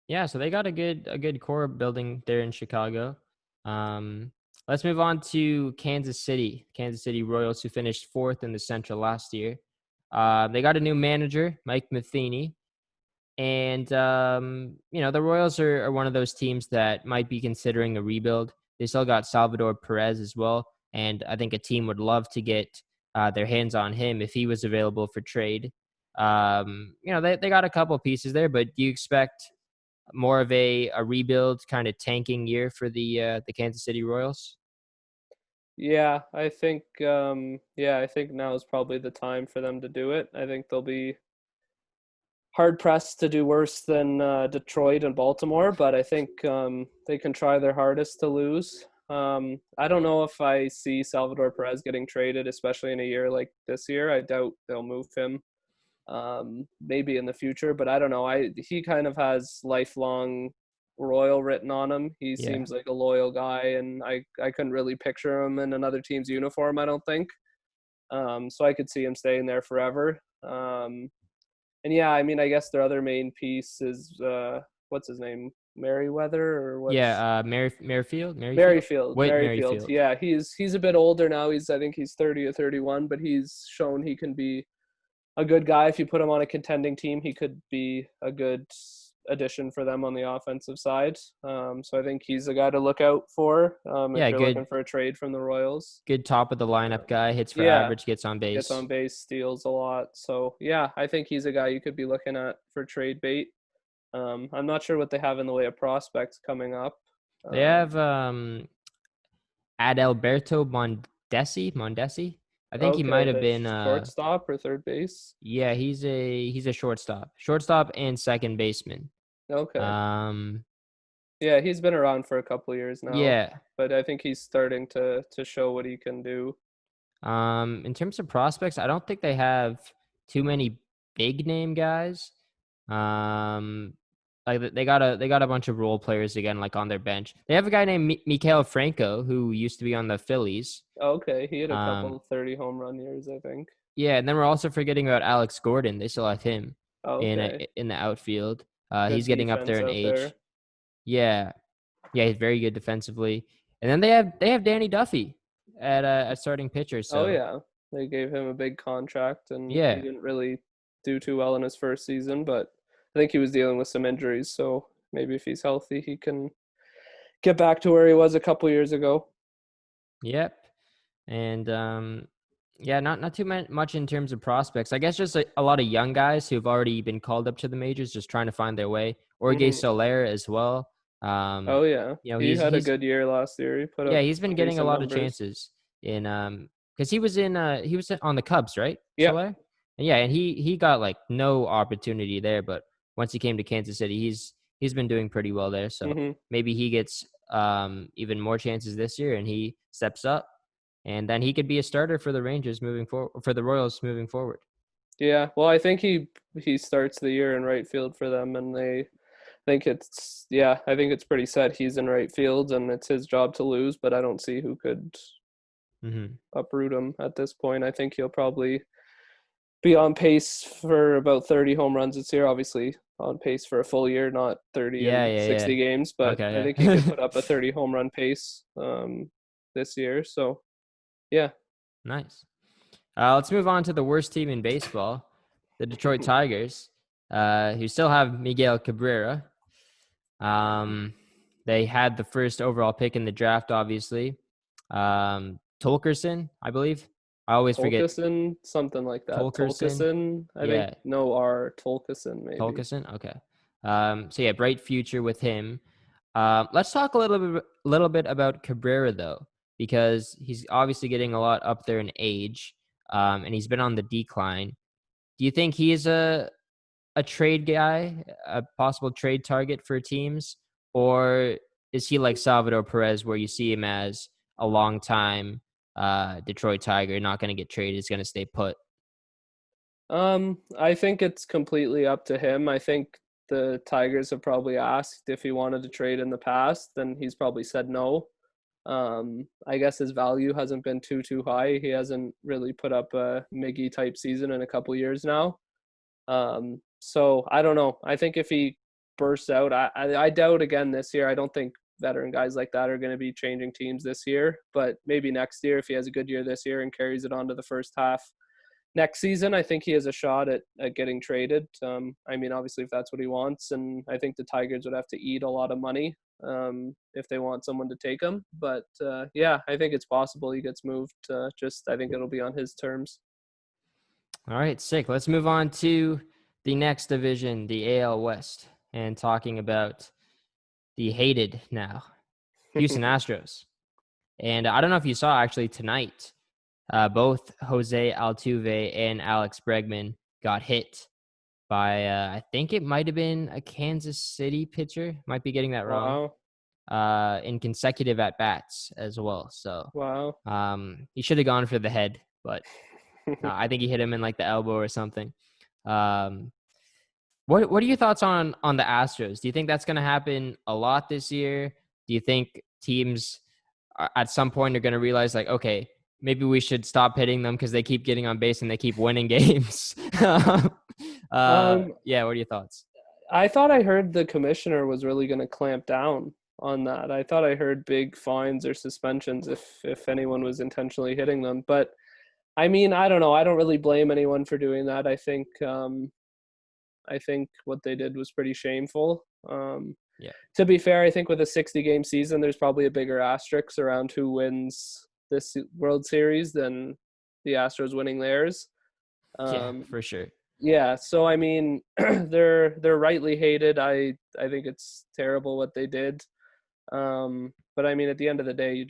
Yeah, so they got a good core building there in Chicago. Let's move on to Kansas City Royals, who finished 4th in the Central last year. They got a new manager, Mike Matheny. And, the Royals are one of those teams that might be considering a rebuild. They still got Salvador Perez as well. And I think a team would love to get their hands on him if he was available for trade. They got a couple pieces there, but do you expect more of a rebuild kind of tanking year for the Kansas City Royals? Yeah, I think now is probably the time for them to do it. I think they'll be hard pressed to do worse than Detroit and Baltimore, but I think they can try their hardest to lose. I don't know if I see Salvador Perez getting traded, especially in a year like this year. I doubt they'll move him. Maybe in the future, but I don't know. He kind of has lifelong Royal written on him. He Yeah. seems like a loyal guy, and I couldn't really picture him in another team's uniform, I don't think. So I could see him staying there forever. And yeah, I mean, I guess their other main piece is what's his name, Merriweather, or what's Yeah, Merrifield? Whit Merrifield. Merrifield. Yeah, he's a bit older now. I think he's 30 or 31, but he's shown he can be a good guy. If you put him on a contending team, he could be a good addition for them on the offensive side. So I think he's a guy to look out for if Yeah, you're good looking for a trade from the Royals. good top of the lineup guy, hits for Yeah, average, gets on gets base. on base, steals a lot. So yeah, I think he's a guy you could be looking at for trade bait. I'm not sure what they have in the way of prospects coming up. They have Adalberto Mondesi. I think he might Okay, have the been shortstop or third base. yeah, he's a shortstop. Shortstop and second baseman. Okay, Um yeah, he's been around for a couple of years now, yeah. but I think he's starting to show what he can do. In terms of prospects, I don't think they have too many big name guys. Um, like they got a bunch of role players again, like on their bench. They have a guy named Mikael Franco who used to be on the Phillies. Okay, he had a Um, couple 30 home run years, I think. yeah, and then we're also forgetting about Alex Gordon. They still have him Okay, in the outfield. good He's getting up there defense in out age. there. Yeah, yeah, he's very good defensively. And then they have Danny Duffy at starting pitcher. Oh So yeah, they gave him a big contract, and he yeah. didn't really do too well in his first season. But I think he was dealing with some injuries, so maybe if he's healthy, he can get back to where he was a couple years ago. Yep. And yeah, not too much in terms of prospects. I guess just a lot of young guys who've already been called up to the majors, just trying to find their way. Jorge Hmm. Soler as well. Oh yeah, He's he had a good year last year. He put yeah, up he's been some getting a decent lot of numbers. chances in because he was on the Cubs, right? Yep. Soler. And yeah, and he got like no opportunity there, but once he came to Kansas City, he's been doing pretty well there. So Hmm. maybe he gets even more chances this year and he steps up. And then he could be a starter for the Rangers moving forward, for the Royals moving forward. Yeah. Well, I think he starts the year in right field for them, and they think I think it's pretty set. He's in right field, and it's his job to lose. But I don't see who could Hmm. uproot him at this point. I think he'll probably be on pace for about 30 home runs this year. Obviously, on pace for a full year, not 30 Yeah, and yeah, 60 yeah. games. But I Okay, think he could yeah. put up a 30 home run pace this year. So yeah. Nice. Let's move on to the worst team in baseball, the Detroit Tigers, who still have Miguel Cabrera. They had the first overall pick in the draft, obviously. Tolkerson, I believe. I always forget Tolkison, something like that. Tolkerson. Tolkison, I think. Yeah, No R. Tolkison, maybe. Tolkerson. Okay. So yeah, bright future with him. Let's talk a little bit about Cabrera though, because he's obviously getting a lot up there in age, and he's been on the decline. Do you think he is a trade guy, a possible trade target for teams, or is he like Salvador Perez, where you see him as a long time Detroit Tiger, not going to get traded, is going to stay put? I think it's completely up to him. I think the Tigers have probably asked if he wanted to trade in the past, and he's probably said no. I guess his value hasn't been too high. He hasn't really put up a Miggy type season in a couple years now. So I don't know. I think if he bursts out, I doubt again this year. I don't think veteran guys like that are going to be changing teams this year, but maybe next year if he has a good year this year and carries it on to the first half next season, I think he has a shot at getting traded. I mean, obviously, if that's what he wants, and I think the Tigers would have to eat a lot of money if they want someone to take him. But yeah, I think it's possible he gets moved. I think it'll be on his terms. All right, sick. Let's move on to the next division, the AL West, and talking about the hated now Houston Astros. And I don't know if you saw actually tonight, both Jose Altuve and Alex Bregman got hit by, I think it might have been a Kansas City pitcher. Might be getting that wrong. Wow. In consecutive at bats as well. So Wow. he should have gone for the head, but I think he hit him in like the elbow or something. Um, What are your thoughts on the Astros? Do you think that's going to happen a lot this year? Do you think teams at some point are going to realize, like, okay, maybe we should stop hitting them because they keep getting on base and they keep winning games? Um, Yeah, what are your thoughts? I thought I heard the commissioner was really going to clamp down on that. I thought I heard big fines or suspensions if anyone was intentionally hitting them. But I mean, I don't know. I don't really blame anyone for doing that. I think what they did was pretty shameful. Yeah. To be fair, I think with a 60-game season, there's probably a bigger asterisk around who wins this World Series than the Astros winning theirs. Yeah, for sure. Yeah, so I mean, they're rightly hated. I think it's terrible what they did. But I mean, at the end of the day,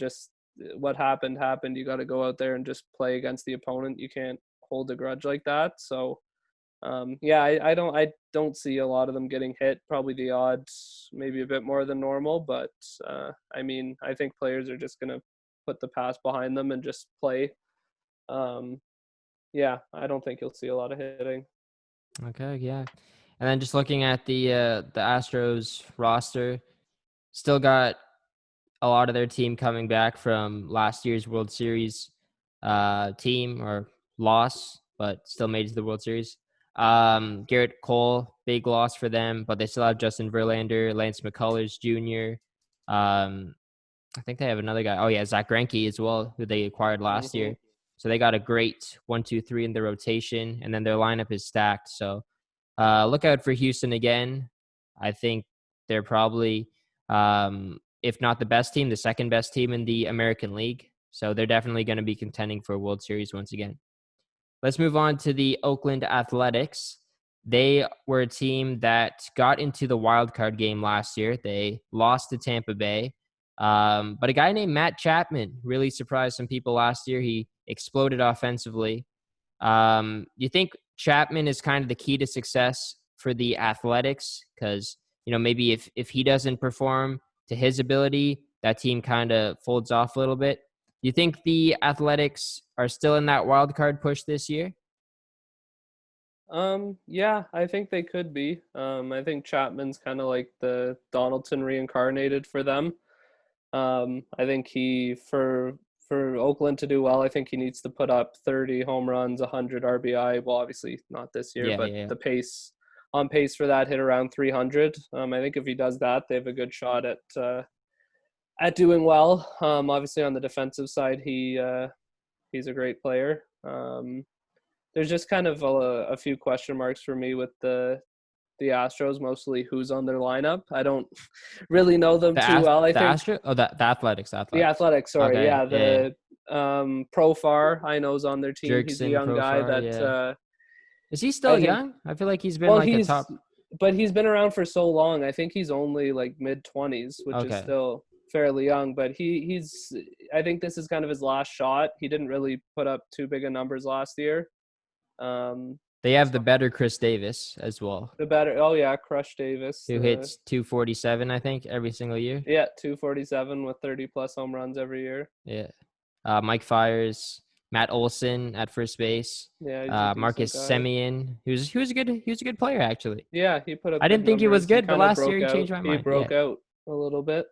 what happened happened. You got to go out there and just play against the opponent. You can't hold a grudge like that. So yeah, I don't see a lot of them getting hit. Probably the odds, maybe a bit more than normal. But I mean, I think players are just gonna put the past behind them and just play. Yeah, I don't think you'll see a lot of hitting. Okay, yeah. And then just looking at the Astros roster, still got a lot of their team coming back from last year's World Series team or loss, but still made it to the World Series. Garrett Cole, big loss for them, but they still have Justin Verlander, Lance McCullers Jr. I think they have another guy. Oh yeah, Zach Greinke as well, who they acquired last year. So they got a great 1, 2, 3 in the rotation, and then their lineup is stacked. So look out for Houston again. I think they're probably, if not the best team, the second best team in the American League. So they're definitely going to be contending for a World Series once again. Let's move on to the Oakland Athletics. They were a team that got into the wild card game last year. They lost to Tampa Bay. But a guy named Matt Chapman really surprised some people last year. He exploded offensively. You think Chapman is kind of the key to success for the Athletics? Because, maybe if he doesn't perform to his ability, that team kind of folds off a little bit. Do you think the Athletics are still in that wild card push this year? Yeah, I think they could be. I think Chapman's kind of like the Donaldson reincarnated for them. I think for Oakland to do well, I think he needs to put up 30 home runs, 100 RBI. Well, obviously not this year, but Yeah. the on pace for that, hit around 300. I think if he does that, they have a good shot at doing well. Obviously on the defensive side, he's a great player. There's just kind of a few question marks for me with the Astros, mostly who's on their lineup. I don't really know them too well. I think the Athletics. the Athletics. Sorry, Okay, yeah. Profar I know is on their team. He's a young guy that. Is he still young? I feel like he's been a top. But he's been around for so long. I think he's only like mid-20s, which is still fairly young. But he's. I think this is kind of his last shot. He didn't really put up too big of numbers last year. They have the better Chris Davis as well. Crush Davis. Who hits 247, I think, every single year. Yeah, 247 with 30-plus home runs every year. Yeah. Mike Fiers, Matt Olson at first base. Yeah. Marcus Semien, he was a good player actually. Yeah, he put up. I didn't think he was good, but last year he changed my mind. He broke out a little bit.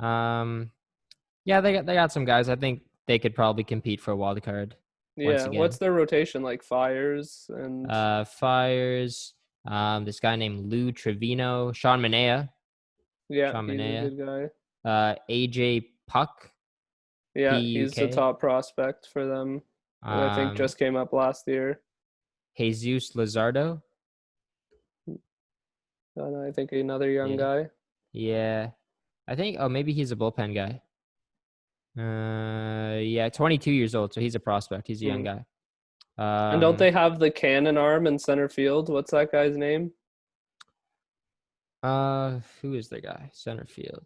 Yeah, they got some guys. I think they could probably compete for a wild card. Yeah, what's their rotation like? Fiers and Fiers. This guy named Lou Trevino, Sean Manaea. Yeah, he's a good guy. AJ Puck. Yeah, he's the top prospect for them. I think just came up last year. Jesus Luzardo. I think another young guy. Yeah, I think. Oh, maybe he's a bullpen guy. 22 years old, so he's a prospect. He's a young guy. And don't they have the cannon arm in center field? What's that guy's name? Who is the guy? Center field.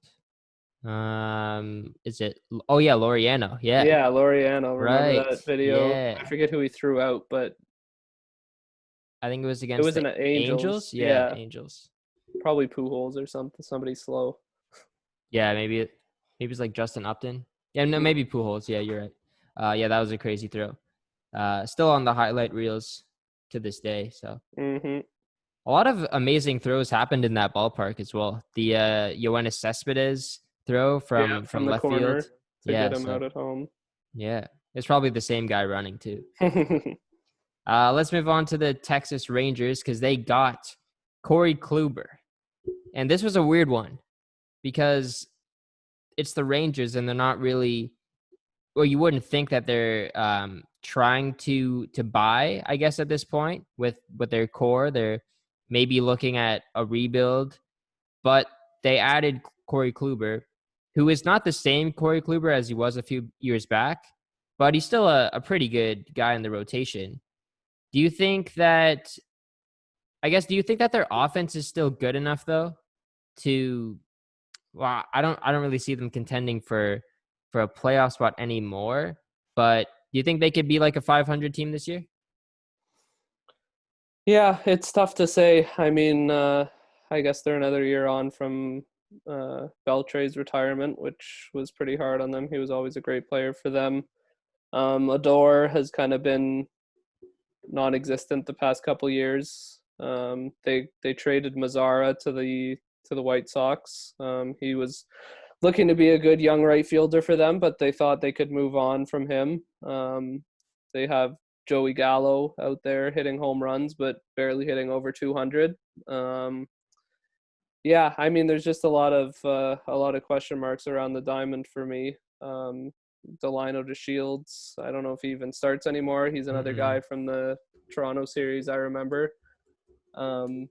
Is it? Oh yeah, Laureano. Yeah. Yeah, Laureano. Remember that video? Yeah. I forget who he threw out, but I think it was against. It was an Angels. Yeah, Angels. Probably Pujols or something. Somebody slow. Yeah, maybe it was like Justin Upton. Yeah, no, maybe Pujols. Yeah, you're right. Yeah, that was a crazy throw. Still on the highlight reels to this day. So. A lot of amazing throws happened in that ballpark as well. The Yoenis Cespedes throw Yeah, from from the left field. corner to Yeah, get him so out at home. yeah, it's probably the same guy running too. Let's move on to the Texas Rangers because they got Corey Kluber, and this was a weird one because it's the Rangers and they're not really. Well, you wouldn't think that they're trying to buy, I guess, at this point with their core. They're maybe looking at a rebuild, but they added Corey Kluber, who is not the same Corey Kluber as he was a few years back, but he's still a pretty good guy in the rotation. Do you think that? Do you think that their offense is still good enough though to? Well, I don't really see them contending for a playoff spot anymore. But do you think they could be like a 500 team this year? Yeah, it's tough to say. I mean, I guess they're another year on from Beltre's retirement, which was pretty hard on them. He was always a great player for them. Adore has kind of been non-existent the past couple years. They traded Mazzara to the White Sox. He was looking to be a good young right fielder for them, but they thought they could move on from him. They have Joey Gallo out there hitting home runs, but barely hitting over 200. Yeah, I mean, there's just a lot of question marks around the diamond for me. Delino to Shields, I don't know if he even starts anymore. He's another guy from the Toronto series, I remember. Um,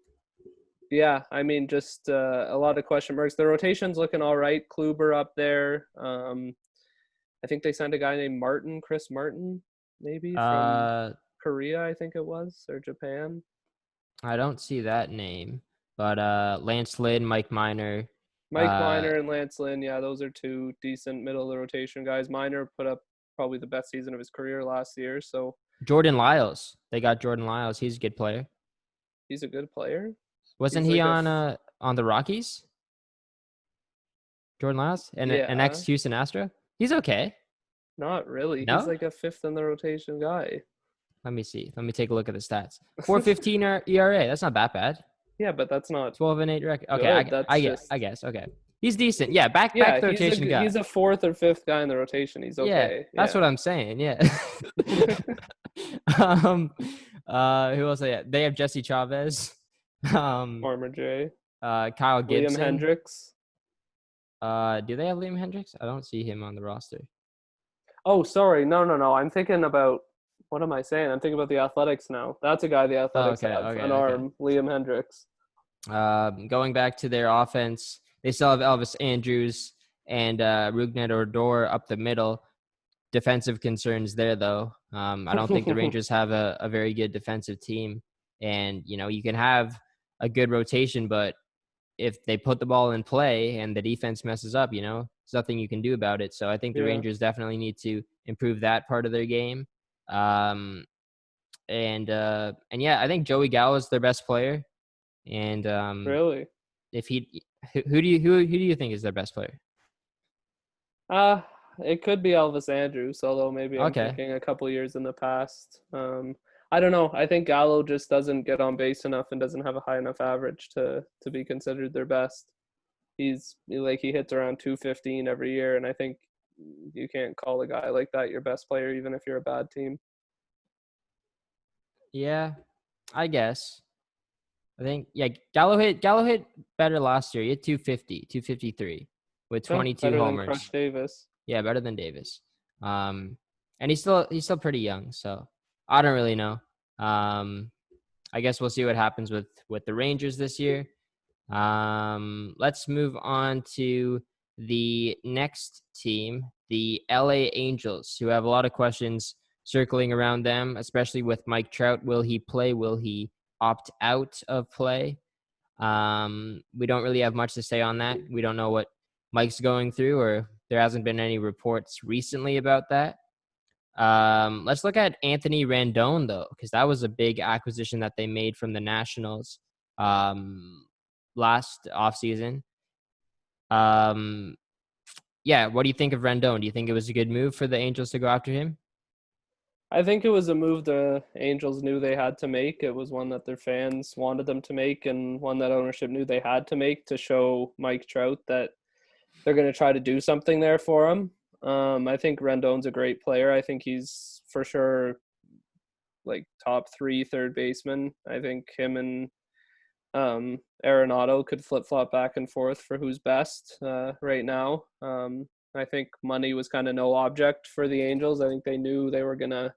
yeah, I mean, just a lot of question marks. The rotation's looking all right. Kluber up there. I think they signed a guy named Chris Martin, maybe from Uh, Korea, I think it was, or Japan. I don't see that name, but Lance Lynn, Mike Miner, Mike uh, Minor and Lance Lynn, yeah, those are two decent middle of the rotation guys. Minor put up probably the best season of his career last year, so Jordan Lyles. They got Jordan Lyles. He's a good player. he's a good player. Wasn't He's he like on the Rockies? Jordan Lyles, an yeah, ex Houston Astro. He's okay. not really. He's No, like a fifth in the rotation guy. let me see. Let me take a look at the stats. 4.15 ERA. That's not that bad. Yeah, but that's not 12-8 record. Okay, good. That's I just guess. Okay, he's decent. Yeah, back yeah. the rotation guy. He's a fourth or fifth guy in the rotation. He's Yeah, okay. that's Yeah. what I'm saying. Yeah. um, who else? They have Jesse Chavez. Um, Farmer J. Kyle Liam Gibson. Hendricks. Do they have Liam Hendricks? I don't see him on the roster. Oh, sorry. No. I'm thinking about what am I saying? I'm thinking about the Athletics now. That's a guy the Oh, Athletics okay, have. okay, An okay. arm. Liam Hendricks. Going back to their offense, they still have Elvis Andrews and Rougned Odor up the middle. Defensive concerns there, though. I don't think the Rangers have a very good defensive team. And, you can have a good rotation, but if they put the ball in play and the defense messes up, there's nothing you can do about it. So I think the Yeah. Rangers definitely need to improve that part of their game. And yeah, I think Joey Gallo is their best player. And Really? if he, who do you think is their best player? Uh it could be Elvis Andrews, although maybe I'm Okay. thinking a couple years in the past. I don't know. I think Gallo just doesn't get on base enough and doesn't have a high enough average to be considered their best. He hits around 215 every year, and I think you can't call a guy like that your best player even if you're a bad team. Yeah, I guess. I think yeah, Gallo hit better last year. He hit 250, 253 with Oh, 22 better than Crush homers. Davis. Yeah, better than Davis. And he's still pretty young, so I don't really know. Um, I guess we'll see what happens with the Rangers this year. Let's move on to the next team, the LA Angels, who have a lot of questions circling around them, especially with Mike Trout. Will he play? Will he opt out of play? We don't really have much to say on that. We don't know what Mike's going through, or there hasn't been any reports recently about that. Let's look at Anthony Rendon, though, because that was a big acquisition that they made from the Nationals last offseason. Yeah, what do you think of Rendon? Do you think it was a good move for the Angels to go after him? I think it was a move the Angels knew they had to make. It was one that their fans wanted them to make, and one that ownership knew they had to make to show Mike Trout that they're going to try to do something there for him. I think Rendon's a great player. I think he's for sure like top 3 third baseman. I think him and Arenado could flip flop back and forth for who's best right now. I think money was kind of no object for the Angels. I think they knew they were gonna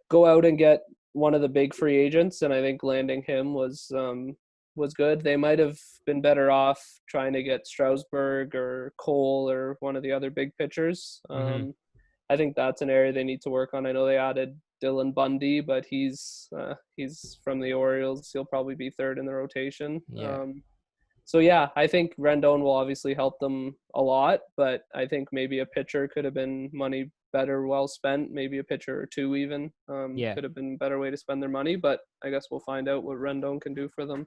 go out and get one of the big free agents, and I think landing him was good. They might have been better off trying to get Strasburg or Cole or one of the other big pitchers. Mm-hmm. I think that's an area they need to work on. I know they added Dylan Bundy, but he's from the Orioles. He'll probably be third in the rotation. Yeah. So yeah, I think Rendon will obviously help them a lot, but I think maybe a pitcher could have been money better well spent. Maybe a pitcher or two even Yeah. could have been a better way to spend their money. But I guess we'll find out what Rendon can do for them.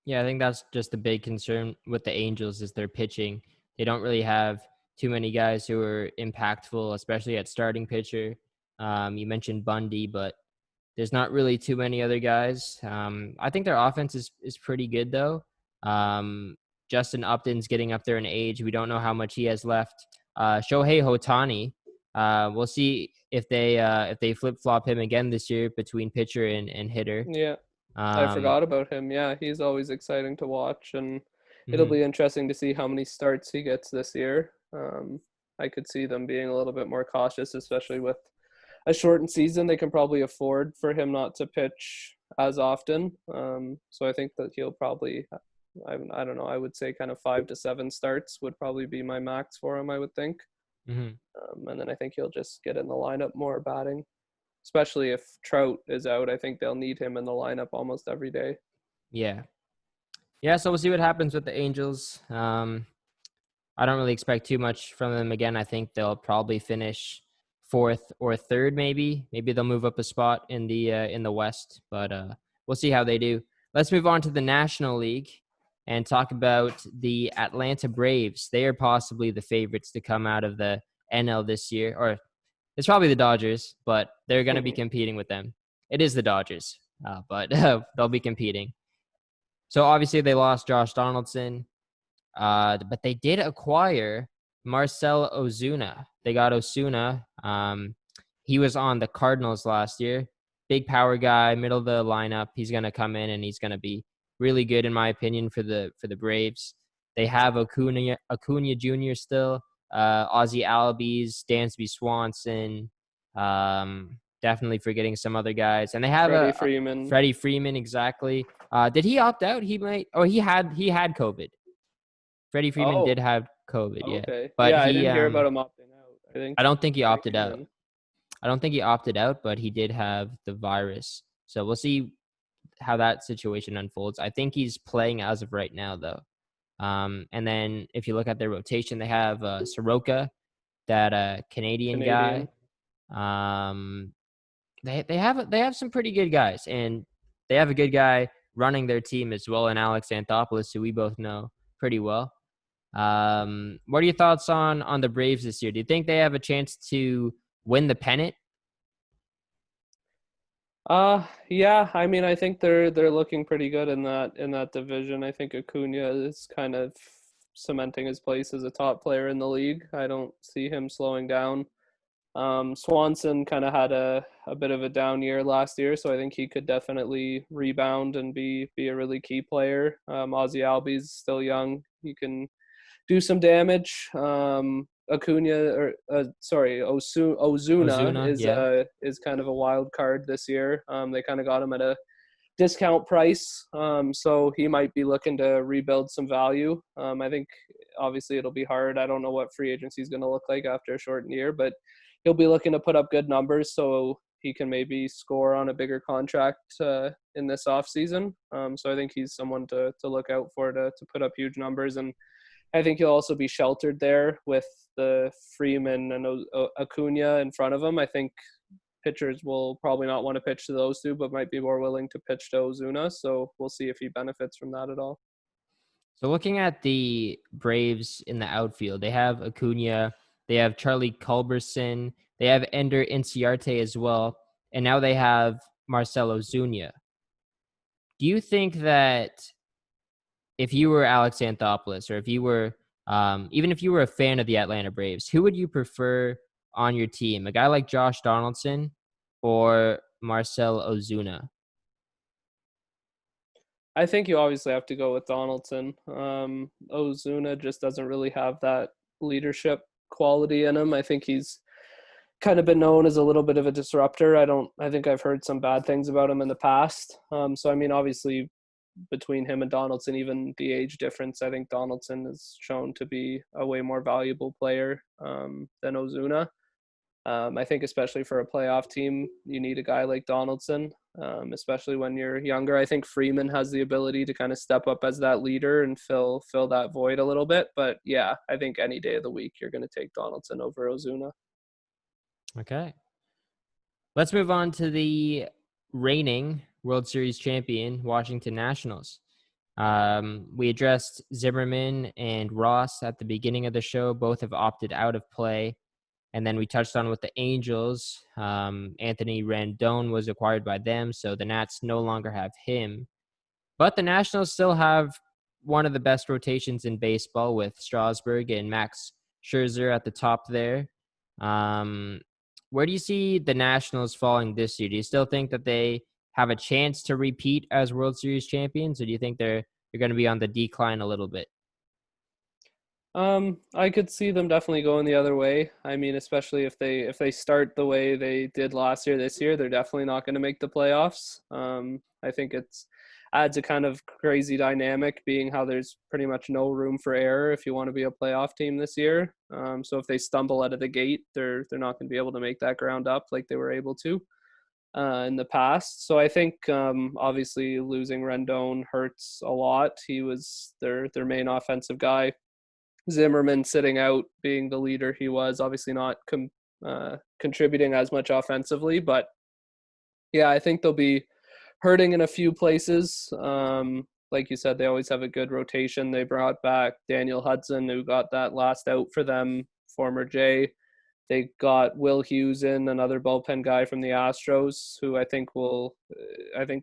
Yeah, I think that's just the big concern with the Angels is their pitching. They don't really have too many guys who are impactful, especially at starting pitcher. You mentioned Bundy, but there's not really too many other guys. I think their offense is pretty good though. Justin Upton's getting up there in age. We don't know how much he has left. Shohei Ohtani, we'll see if they flip flop him again this year between pitcher and hitter. Yeah. I forgot about him. Yeah, he's always exciting to watch, and it'll be interesting to see how many starts he gets this year. I could see them being a little bit more cautious, especially with a shortened season. They can probably afford for him not to pitch as often. So I think that he'll probably, I don't know, I would say kind of 5 to 7 starts would probably be my max for him, I would think. And then I think he'll just get in the lineup more batting. Especially if Trout is out, I think they'll need him in the lineup almost every day. Yeah. So we'll see what happens with the Angels. I don't really expect too much from them again. I think they'll probably finish 4th or 3rd, maybe. Maybe they'll move up a spot in the West, but we'll see how they do. Let's move on to the National League and talk about the Atlanta Braves. They are possibly the favorites to come out of the NL this year, or it's probably the Dodgers, but they're going to be competing with them. It is the Dodgers, but they'll be competing. So obviously they lost Josh Donaldson, but they did acquire Marcell Ozuna. They got Osuna. He was on the Cardinals last year. Big power guy, middle of the lineup. He's going to come in and he's going to be really good, in my opinion, for the Braves. They have Acuna Jr. still. Ozzie Albies, Dansby Swanson, definitely forgetting some other guys, and they have Freddie Freeman, exactly. Did he opt out? He might. Oh, he had COVID. Freddie Freeman did have COVID, okay. But yeah, I didn't hear about him opting out. I don't think he opted out. I don't think he opted out, but he did have the virus. So we'll see how that situation unfolds. I think he's playing as of right now, though. And then if you look at their rotation, they have Soroka, that Canadian guy. They have some pretty good guys, and they have a good guy running their team as well, and Alex Anthopoulos, who we both know pretty well. What are your thoughts on the Braves this year? Do you think they have a chance to win the pennant? Yeah, I mean, I think they're looking pretty good in that division. I think Acuna is kind of cementing his place as a top player in the league. I don't see him slowing down. Swanson kind of had a bit of a down year last year, so I think he could definitely rebound and be a really key player. Ozzie Albies still young. He can do some damage. Ozuna is kind of a wild card this year. They kind of got him at a discount price, so he might be looking to rebuild some value. I think obviously it'll be hard. I don't know what free agency is going to look like after a shortened year, but he'll be looking to put up good numbers so he can maybe score on a bigger contract in this offseason. So I think he's someone to look out for to put up huge numbers, and I think he'll also be sheltered there with the Freeman and Acuna in front of him. I think pitchers will probably not want to pitch to those two, but might be more willing to pitch to Ozuna. So we'll see if he benefits from that at all. So looking at the Braves in the outfield, they have Acuna, they have Charlie Culberson, they have Ender Inciarte as well. and now they have Marcell Ozuna. Do you think that if you were Alex Anthopoulos, or if you were, even if you were a fan of the Atlanta Braves, who would you prefer on your team? A guy like Josh Donaldson or Marcell Ozuna? I think you obviously have to go with Donaldson. Ozuna just doesn't really have that leadership quality in him. I think he's kind of been known as a little bit of a disruptor. I think I've heard some bad things about him in the past. So I mean, obviously between him and Donaldson, even the age difference, I think Donaldson is shown to be a way more valuable player than Ozuna. I think especially for a playoff team, you need a guy like Donaldson, especially when you're younger. I think Freeman has the ability to kind of step up as that leader and fill that void a little bit. But yeah, I think any day of the week you're going to take Donaldson over Ozuna. Okay. Let's move on to the reigning World Series champion, Washington Nationals. We addressed Zimmerman and Ross at the beginning of the show. Both have opted out of play. And then we touched on with the Angels. Anthony Rendon was acquired by them, so the Nats no longer have him. But the Nationals still have one of the best rotations in baseball with Strasburg and Max Scherzer at the top there. Where do you see the Nationals falling this year? Do you still think that they have a chance to repeat as World Series champions, or do you think they're going to be on the decline a little bit? I could see them definitely going the other way. I mean, especially if they start the way they did last year, this year, they're definitely not going to make the playoffs. I think it's adds a kind of crazy dynamic, being how there's pretty much no room for error if you want to be a playoff team this year. So if they stumble out of the gate, they're not going to be able to make that ground up like they were able to in the past. So I think obviously losing Rendon hurts a lot. He was their main offensive guy. Zimmerman sitting out, being the leader he was, obviously not contributing as much offensively. But yeah, I think they'll be hurting in a few places. Like you said, they always have a good rotation. They brought back Daniel Hudson, who got that last out for them, former Jay. They got Will Hughes in, another bullpen guy from the Astros, who I think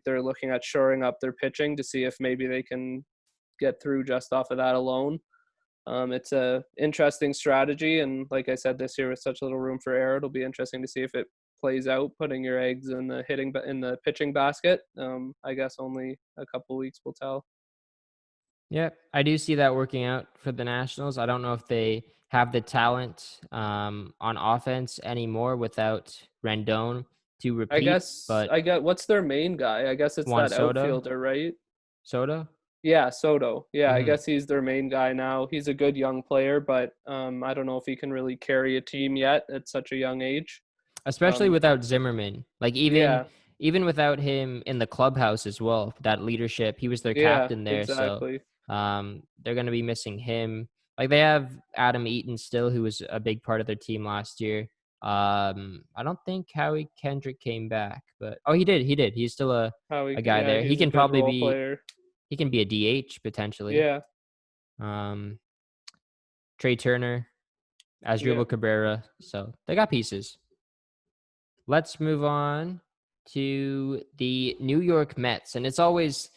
they're looking at shoring up their pitching to see if maybe they can get through just off of that alone. It's a interesting strategy, and like I said, this year with such little room for error, it'll be interesting to see if it plays out. Putting your eggs in the pitching basket. I guess only a couple weeks will tell. Yeah, I do see that working out for the Nationals. I don't know if they have the talent on offense anymore without Rendon to repeat. But I get what's their main guy? I guess it's Juan that Soto. outfielder, right? Soto. Yeah, Soto. Yeah, I Mm-hmm. guess he's their main guy now. He's a good young player, but I don't know if he can really carry a team yet at such a young age. Especially without Zimmerman. Like Yeah, even without him in the clubhouse as well, that leadership, he was their yeah, captain there. So exactly. they're going to be missing him. Like they have Adam Eaton still, who was a big part of their team last year. I don't think Howie Kendrick came back, but he did. He's still a guy Yeah, there. he's a good role player. He can be a DH potentially. Yeah, Trey Turner, yeah. Asdrubal Cabrera. So they got pieces. Let's move on to the New York Mets. And it's always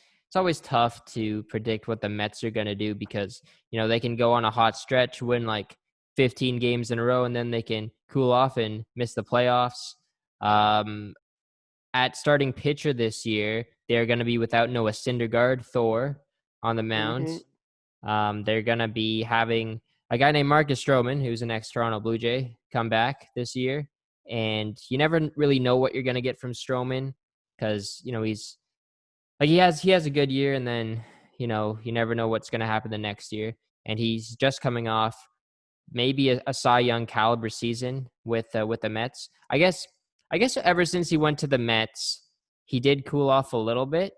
tough to predict what the Mets are going to do because, they can go on a hot stretch, win like 15 games in a row, and then they can cool off and miss the playoffs. At starting pitcher this year, they're going to be without Noah Syndergaard, Thor, on the mound. They're going to be having a guy named Marcus Stroman, who's an ex-Toronto Blue Jay, come back this year. And you never really know what you're going to get from Stroman because, he's like he has a good year, and then, you never know what's going to happen the next year. And he's just coming off maybe a Cy Young caliber season with the Mets. I guess ever since he went to the Mets, he did cool off a little bit.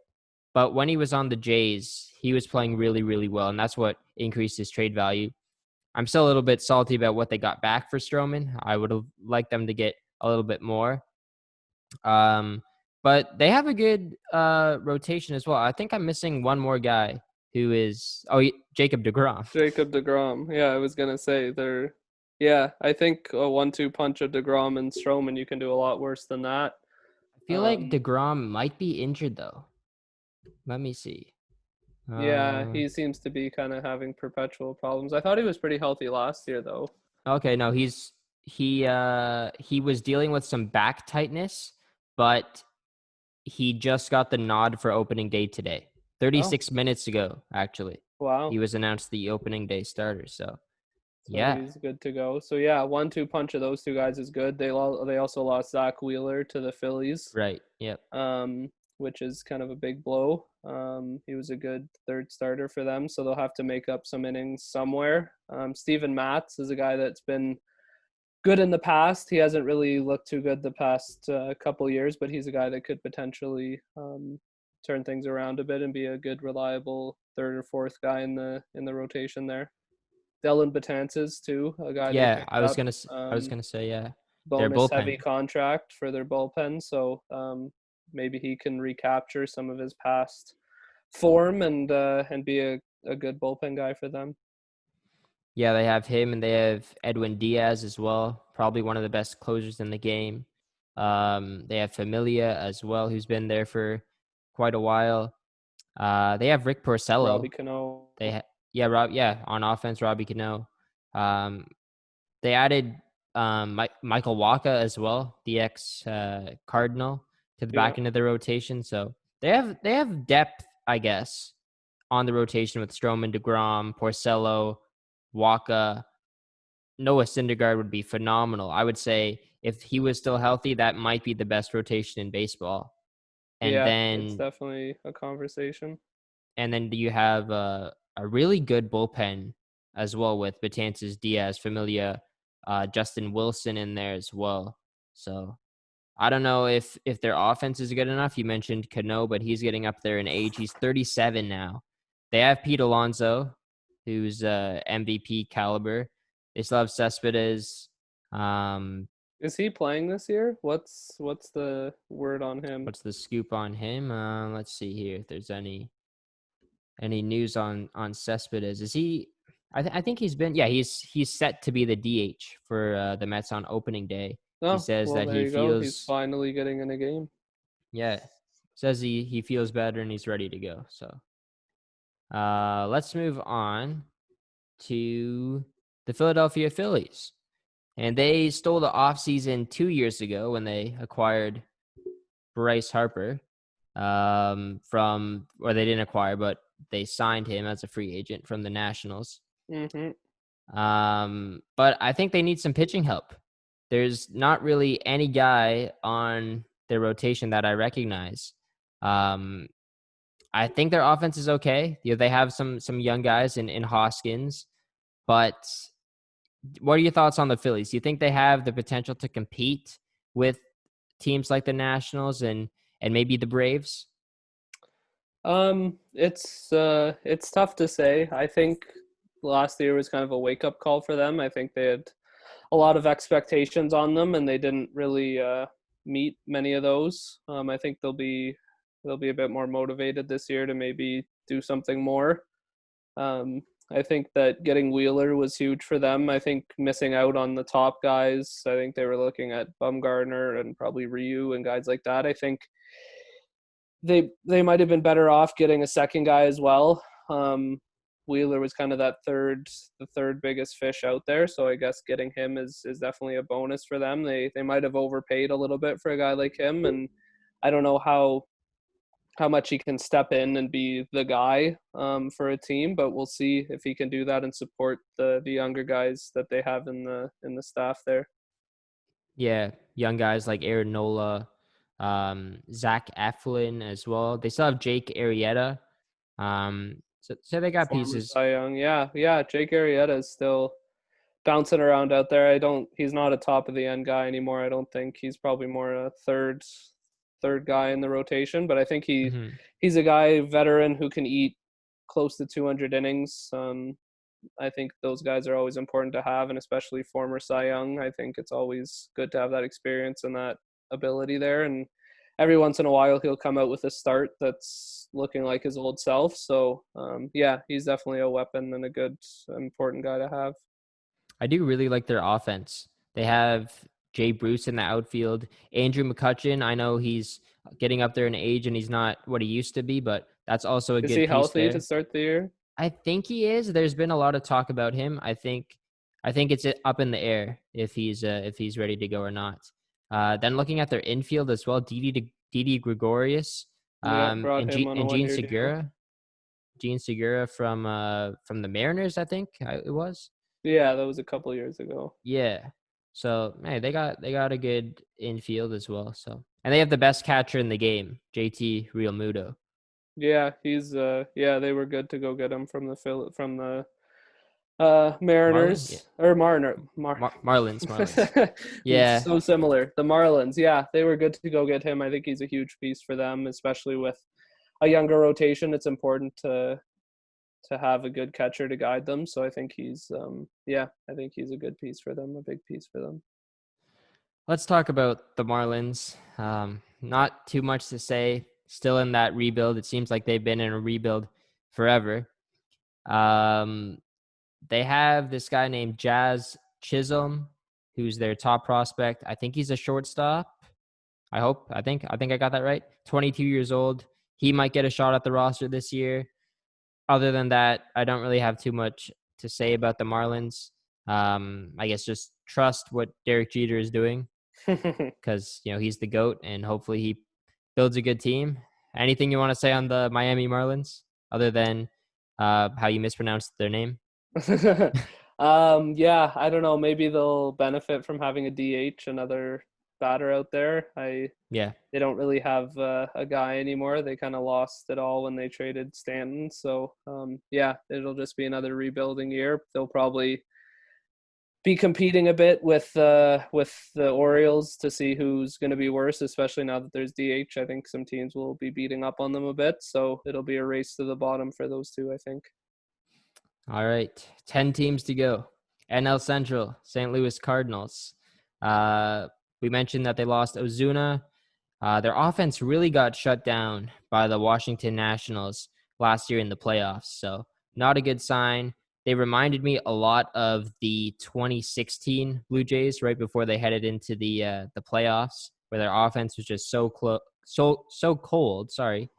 But when he was on the Jays, he was playing really, really well, and that's what increased his trade value. I'm still a little bit salty about what they got back for Stroman. I would have liked them to get a little bit more. But they have a good rotation as well. I think I'm missing one more guy who is Jacob Degrom. Jacob Degrom. Yeah, I was gonna say I think a 1-2 punch of Degrom and Stroman, you can do a lot worse than that. feel like Degrom might be injured though. Let me see. Yeah, Uh, he seems to be kind of having perpetual problems. I thought he was pretty healthy last year, though. okay, no, he was dealing with some back tightness, but he just got the nod for opening day today. Oh, 36 minutes ago, actually. He wow. was announced the opening day starter. So, So yeah, he's good to go. So yeah, 1-2 punch of those two guys is good. They also lost Zach Wheeler to the Phillies, right. Yep. which is kind of a big blow. He was a good third starter for them, so they'll have to make up some innings somewhere. Steven Matz is a guy that's been good in the past. He hasn't really looked too good the past couple years, but he's a guy that could potentially turn things around a bit and be a good, reliable third or fourth guy in the rotation there. Dylan Betances too, a guy they Yeah, picked up. I was gonna say, yeah, their Bonus heavy bullpen. contract for their bullpen, so maybe he can recapture some of his past form and be a good bullpen guy for them. Yeah, they have him and they have Edwin Diaz as well, probably one of the best closers in the game. They have Familia as well, who's been there for quite a while. They have Rick Robbie Porcello. Cano. Yeah, on offense, Robbie Cano. Um, they added Michael Waka as well, the ex Cardinal, to the Yeah. back end of the rotation. So they have depth, I guess, on the rotation with Stroman, DeGrom, Porcello, Waka. Noah Syndergaard would be phenomenal. I would say if he was still healthy, that might be the best rotation in baseball. And Yeah, it's then definitely a conversation. you have a really good bullpen as well with Betances, Diaz, Familia, Justin Wilson in there as well. So I don't know if their offense is good enough. You mentioned Cano, but he's getting up there in age. He's 37 now. They have Pete Alonso, who's MVP caliber. They still have Cespedes. Um, Is he playing this year? What's the word on him? what's the scoop on him? Let's see here if there's any news on Cespedes. Is he? I think he's been. Yeah, he's set to be the DH for the Mets on opening day. He Oh, says well, that there he you go. He's feels. finally getting in a game. Yeah, says he feels better and he's ready to go. So let's move on to the Philadelphia Phillies. And they stole the offseason 2 years ago when they acquired Bryce Harper or they didn't acquire, but they signed him as a free agent from the Nationals. Mm-hmm. But I think they need some pitching help. There's not really any guy on their rotation that I recognize. Um, I think their offense is okay. They have some young guys in Hoskins, but what are your thoughts on the Phillies? Do you think they have the potential to compete with teams like the Nationals and maybe the Braves? It's tough to say. I think last year was kind of a wake up call for them. I think they had a lot of expectations on them, and they didn't really meet many of those. I think they'll be a bit more motivated this year to maybe do something more. Um, I think that getting Wheeler was huge for them. I think missing out on the top guys. I think they were looking at Bumgarner and probably Ryu and guys like that. I think they might have been better off getting a second guy as well. Wheeler was kind of the third biggest fish out there, so I guess getting him is definitely a bonus for them. They might have overpaid a little bit for a guy like him, and I don't know how much he can step in and be the guy for a team, but we'll see if he can do that and support the younger guys that they have in the staff there. Yeah, young guys like Aaron Nola, Zach Eflin as well. They still have Jake Arrieta. So they got Former pieces. Cy Young, yeah. Jake Arrieta is still bouncing around out there. He's not a top of the end guy anymore. I don't think he's probably more a third guy in the rotation, but I think Mhm. he's a guy veteran who can eat close to 200 innings. I think those guys are always important to have, and especially former Cy Young. I think it's always good to have that experience and that ability there. And every once in a while, he'll come out with a start that's looking like his old self. So, yeah, he's definitely a weapon and a good, important guy to have. I do really like their offense. They have Jay Bruce in the outfield. Andrew McCutchen, I know he's getting up there in age and he's not what he used to be, but that's also a Is good he piece healthy to there. start the year? I think he is. There's been a lot of talk about him. I think it's up in the air if he's ready to go or not. Then looking at their infield as well, Didi Gregorius, Yeah, brought and him on a Gene 1-year deal. Segura. Gene Segura from the Mariners, I think it was. Yeah, that was a couple years ago. Yeah. So hey, they got a good infield as well. So and they have the best catcher in the game, JT Realmuto. Yeah, he's yeah, they were good to go get him from the Marlin, yeah. Mariners or Mar Marlins. It's Yeah, so similar. The Marlins, yeah, they were good to go get him. I think he's a huge piece for them, especially with a younger rotation. It's important to have a good catcher to guide them. So I think he's yeah, I think he's a good piece for them, a big piece for them. let's talk about the Marlins. Not too much to say. Still in that rebuild. It seems like they've been in a rebuild forever. Um, they have this guy named Jazz Chisholm, who's their top prospect. I think he's a shortstop. I hope. I think I got that right. 22 years old. He might get a shot at the roster this year. Other than that, I don't really have too much to say about the Marlins. I guess just trust what Derek Jeter is doing because he's the GOAT, and hopefully he builds a good team. Anything you want to say on the Miami Marlins other than how you mispronounced their name? Yeah, I don't know. Maybe they'll benefit from having a DH, another batter out there. Yeah. They don't really have a guy anymore. They kind of lost it all when they traded Stanton. So yeah, it'll just be another rebuilding year. They'll probably be competing a bit with the Orioles to see who's going to be worse, especially now that there's DH. I think some teams will be beating up on them a bit, so it'll be a race to the bottom for those two, I think. All right. 10 teams to go. NL Central, St. Louis Cardinals. We mentioned that they lost Ozuna. Their offense really got shut down by the Washington Nationals last year in the playoffs, so not a good sign. They reminded me a lot of the 2016 Blue Jays right before they headed into the playoffs, where their offense was just so cold. Sorry,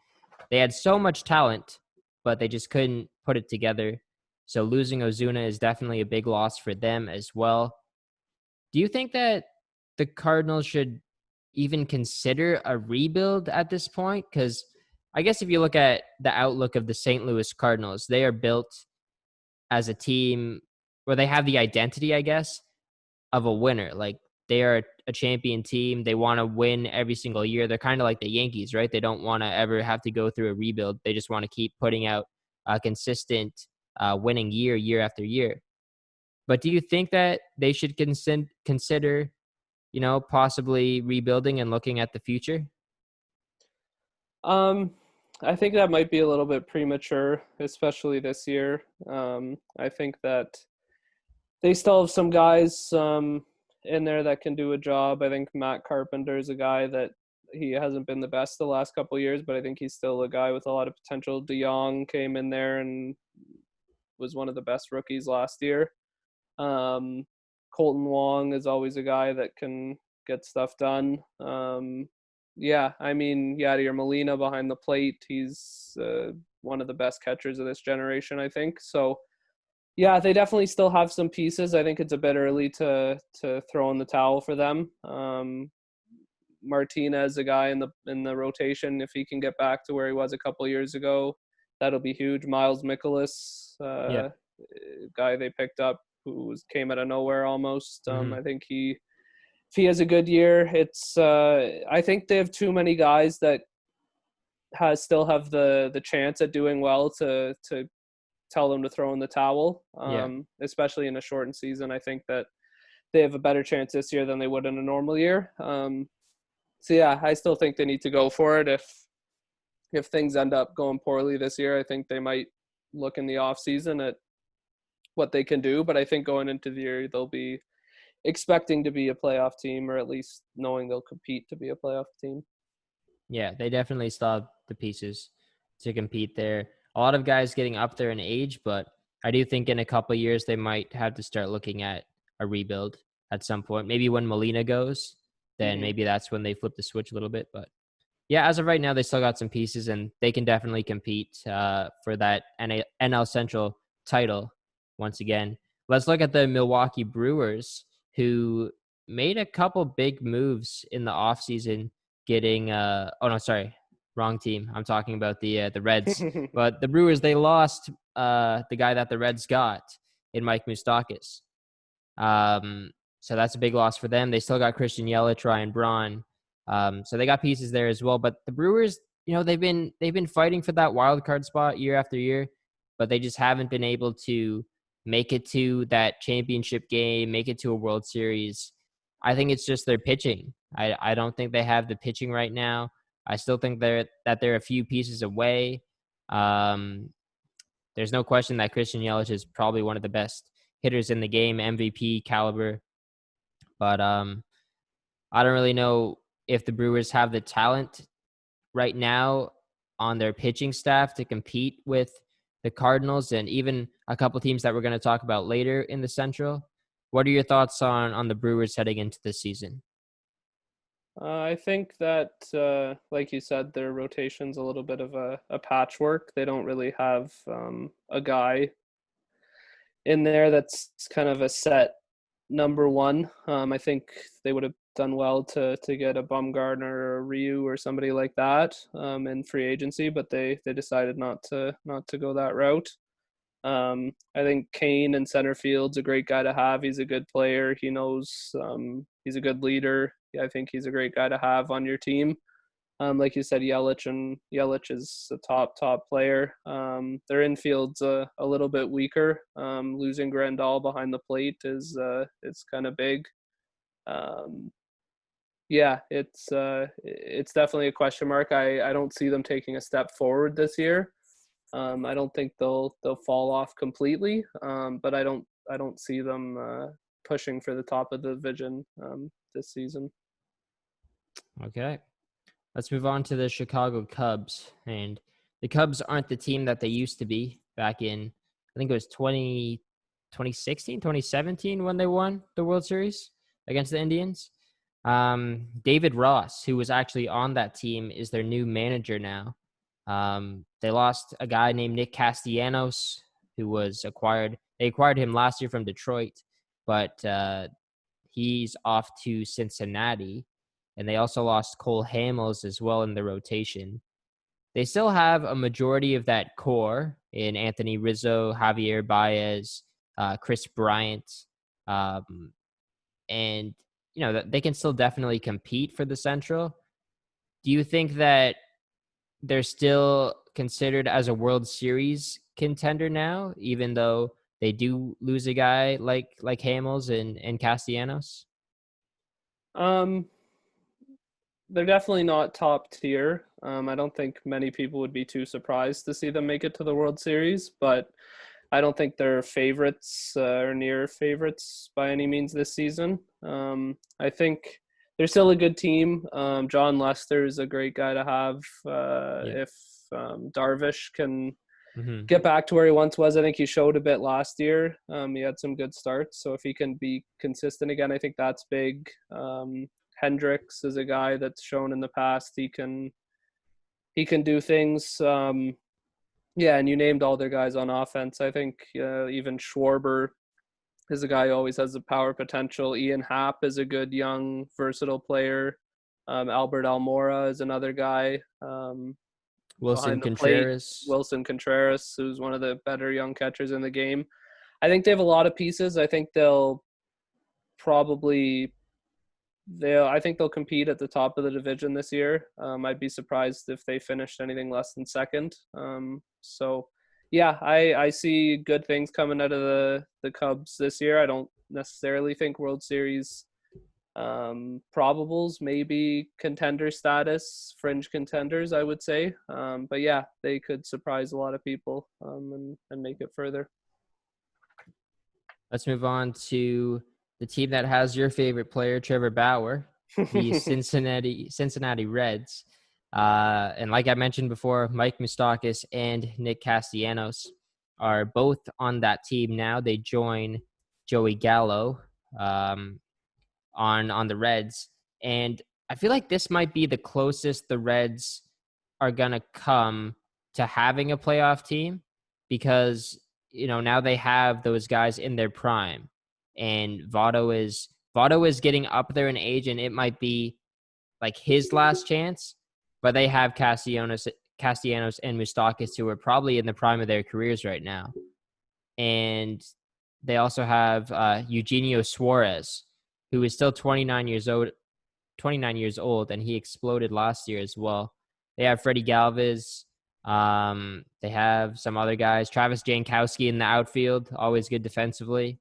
they had so much talent, but they just couldn't put it together. So losing Ozuna is definitely a big loss for them as well. Do you think that the Cardinals should even consider a rebuild at this point? Because I guess if you look at the outlook of the St. Louis Cardinals, they are built as a team where they have the identity, I guess, of a winner. Like they are a champion team. They want to win every single year. They're kind of like the Yankees, right? They don't want to ever have to go through a rebuild. They just want to keep putting out a consistent winning year after year. But do you think that they should consider, possibly rebuilding and looking at the future? I think that might be a little bit premature, especially this year. I think that they still have some guys in there that can do a job. I think Matt Carpenter is a guy that he hasn't been the best the last couple of years, but I think he's still a guy with a lot of potential. DeYoung came in there and was one of the best rookies last year. Colton Wong is always a guy that can get stuff done. Yeah, I mean, Yadier Molina behind the plate, he's one of the best catchers of this generation, I think. So, yeah, they definitely still have some pieces. I think it's a bit early to throw in the towel for them. Martinez, a guy in the rotation, if he can get back to where he was a couple years ago, that'll be huge. Miles Mikolas, Yeah. guy they picked up who came out of nowhere almost. Mm-hmm. I think if he has a good year, it's I think they have too many guys that still have the chance at doing well to tell them to throw in the towel. Yeah. Especially in a shortened season, I think that they have a better chance this year than they would in a normal year. So yeah, I still think they need to go for it. If things end up going poorly this year, I think they might look in the off season at what they can do. But I think going into the year, they'll be expecting to be a playoff team, or at least knowing they'll compete to be a playoff team. Yeah, they definitely still have the pieces to compete there. A lot of guys getting up there in age, but I do think in a couple of years they might have to start looking at a rebuild. at some point. Maybe when Molina goes, then maybe that's when they flip the switch a little bit. But yeah, as of right now, they still got some pieces, and they can definitely compete for that NL Central title once again. Let's look at the Milwaukee Brewers, who made a couple big moves in the offseason getting wrong team. I'm talking about the Reds. But the Brewers, they lost the guy that the Reds got in Mike Moustakas. So that's a big loss for them. They still got Christian Yelich, Ryan Braun. So they got pieces there as well. But the Brewers, they've been fighting for that wild card spot year after year, but they just haven't been able to make it to that championship game, make it to a World Series. I think it's just their pitching. I don't think they have the pitching right now. I still think they're a few pieces away. There's no question that Christian Yelich is probably one of the best hitters in the game, MVP caliber. But I don't really know if the Brewers have the talent right now on their pitching staff to compete with the Cardinals and even a couple teams that we're going to talk about later in the Central. What are your thoughts on the Brewers heading into the season? I think that, like you said, their rotation's a little bit of a patchwork. They don't really have a guy in there that's kind of a set number one. I think they would have done well to get a Bumgarner or a Ryu or somebody like that in free agency, but they decided not to go that route. I think Kane in center field's a great guy to have. He's a good player. He knows he's a good leader. I think he's a great guy to have on your team. Like you said, Yelich is a top player. Their infield's a little bit weaker. Losing Grandal behind the plate is kind of big. It's definitely a question mark. I don't see them taking a step forward this year. I don't think they'll fall off completely, but I don't see them pushing for the top of the division this season. Okay. Let's move on to the Chicago Cubs. And the Cubs aren't the team that they used to be back in, I think it was 2016, 2017 when they won the World Series against the Indians. David Ross, who was actually on that team, is their new manager now. They lost a guy named Nick Castellanos, who was acquired. They acquired him last year from Detroit, but he's off to Cincinnati. And they also lost Cole Hamels as well in the rotation. They still have a majority of that core in Anthony Rizzo, Javier Baez, Chris Bryant. And, they can still definitely compete for the Central. Do you think that they're still considered as a World Series contender now, even though they do lose a guy like Hamels and Castellanos? They're definitely not top tier. I don't think many people would be too surprised to see them make it to the World Series, but I don't think they're favorites or near favorites by any means this season. I think they're still a good team. John Lester is a great guy to have. If Darvish can get back to where he once was, I think he showed a bit last year. He had some good starts, so if he can be consistent again, I think that's big. Hendricks is a guy that's shown in the past he can do things. And you named all their guys on offense. I think even Schwarber is a guy who always has the power potential. Ian Happ is a good young versatile player. Albert Almora is another guy. Wilson Contreras, who's one of the better young catchers in the game. I think they have a lot of pieces. I think they'll compete at the top of the division this year. I'd be surprised if they finished anything less than second. I see good things coming out of the Cubs this year. I don't necessarily think World Series probables, maybe contender status, fringe contenders, I would say. They could surprise a lot of people and make it further. Let's move on to the team that has your favorite player, Trevor Bauer, the Cincinnati Reds. And like I mentioned before, Mike Moustakas and Nick Castellanos are both on that team now. They join Joey Gallo. on the Reds. And I feel like this might be the closest the Reds are going to come to having a playoff team because, now they have those guys in their prime. And Votto is getting up there in age, and it might be like his last chance, but they have Castellanos and Moustakas, who are probably in the prime of their careers right now. And they also have Eugenio Suarez, who is still 29 years old, and he exploded last year as well. They have Freddie Galvis. They have some other guys. Travis Jankowski in the outfield, always good defensively.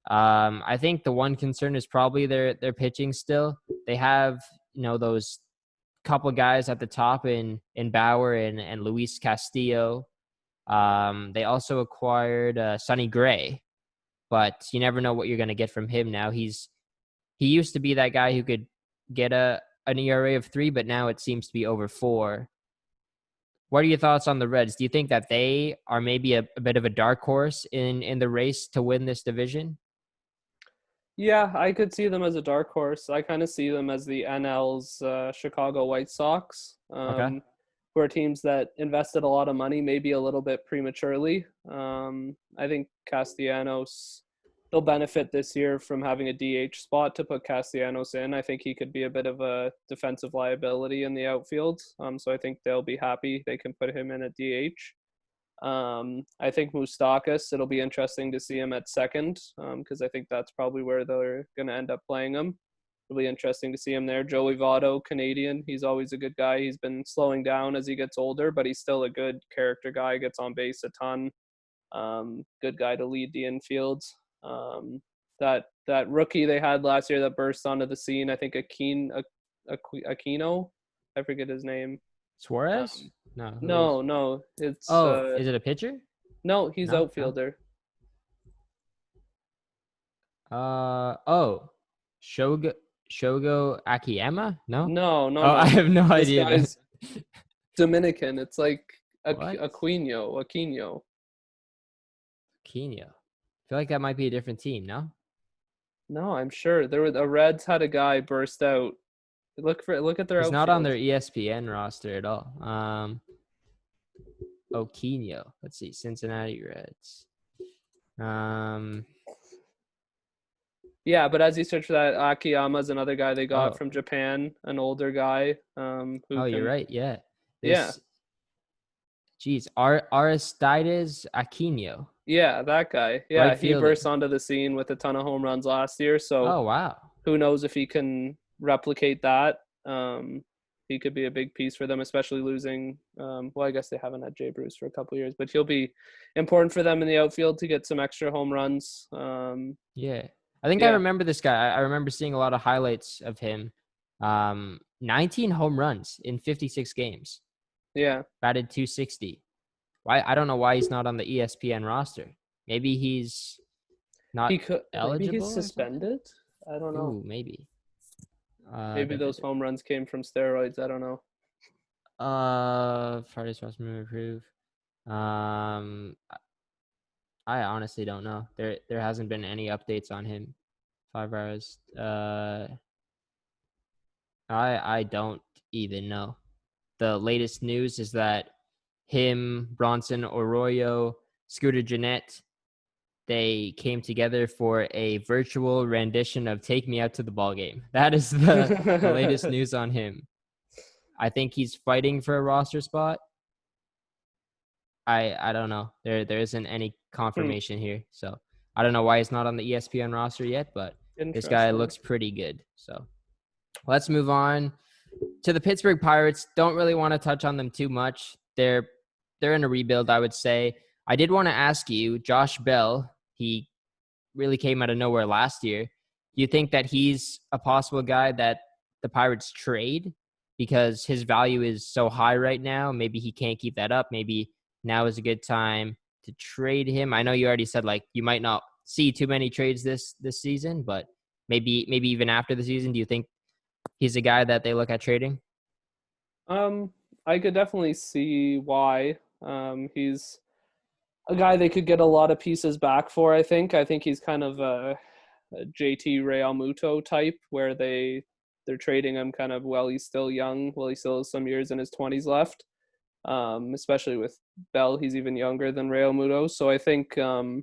I think the one concern is probably their pitching still. They have, those couple guys at the top in Bauer and Luis Castillo. They also acquired Sonny Gray, but you never know what you're going to get from him now. He used to be that guy who could get an ERA of 3, but now it seems to be over 4. What are your thoughts on the Reds? Do you think that they are maybe a bit of a dark horse in the race to win this division? Yeah, I could see them as a dark horse. I kind of see them as the NL's Chicago White Sox, Okay. who are teams that invested a lot of money, maybe a little bit prematurely. I think Castellanos, they'll benefit this year from having a DH spot to put Castellanos in. I think he could be a bit of a defensive liability in the outfield. So I think they'll be happy they can put him in at DH. I think Moustakas, it'll be interesting to see him at second because I think that's probably where they're going to end up playing him. It'll be interesting to see him there. Joey Votto, Canadian, he's always a good guy. He's been slowing down as he gets older, but he's still a good character guy, gets on base a ton. Good guy to lead the infield. That rookie they had last year that burst onto the scene, I think Aquino, I forget his name. Suarez? No. It's is it a pitcher? no, he's outfielder. Shogo Akiyama? No. No. I have no This idea. guy's Dominican. It's like What? Aquino. Aquino. I feel like that might be a different team. No. No, I'm sure the Reds had a guy burst out. Look at their. He's outfield. not on their ESPN roster at all. Aquino. Let's see. Cincinnati Reds. Yeah, but as you search for that, Akiyama's another guy they got from Japan, an older guy. You're right. Yeah. Yeah. Geez, Aristides Aquino. Yeah, that guy. Yeah, Right he burst onto the scene with a ton of home runs last year. So. Oh wow. Who knows if he can replicate that? He could be a big piece for them, especially losing. Well, I guess they haven't had Jay Bruce for a couple of years, but he'll be important for them in the outfield to get some extra home runs. Yeah. I think I remember this guy. I remember seeing a lot of highlights of him. 19 home runs in 56 games. Yeah. Batted 260. Why? I don't know why he's not on the ESPN roster. Maybe he's not eligible. Maybe he's suspended. I don't know. Ooh, maybe. Maybe those home runs came from steroids. I don't know. Friday's roster move approve. I honestly don't know. There hasn't been any updates on him. 5 hours. I don't even know. The latest news is that him, Bronson Arroyo, Scooter Gennett, they came together for a virtual rendition of "Take Me Out to the Ball Game." That is the latest news on him. I think he's fighting for a roster spot. I don't know. There isn't any confirmation here. So I don't know why he's not on the ESPN roster yet, but this guy looks pretty good. So let's move on to the Pittsburgh Pirates. Don't really want to touch on them too much. They're in a rebuild, I would say. I did want to ask you, Josh Bell, he really came out of nowhere last year. Do you think that he's a possible guy that the Pirates trade because his value is so high right now? Maybe he can't keep that up. Maybe now is a good time to trade him. I know you already said like you might not see too many trades this season, but maybe even after the season, do you think he's a guy that they look at trading? I could definitely see why. He's a guy they could get a lot of pieces back for, I think. I think he's kind of JT Realmuto type, where they're trading him kind of while he's still young, while he still has some years in his 20s left. Especially with Bell, he's even younger than Realmuto. So I think, I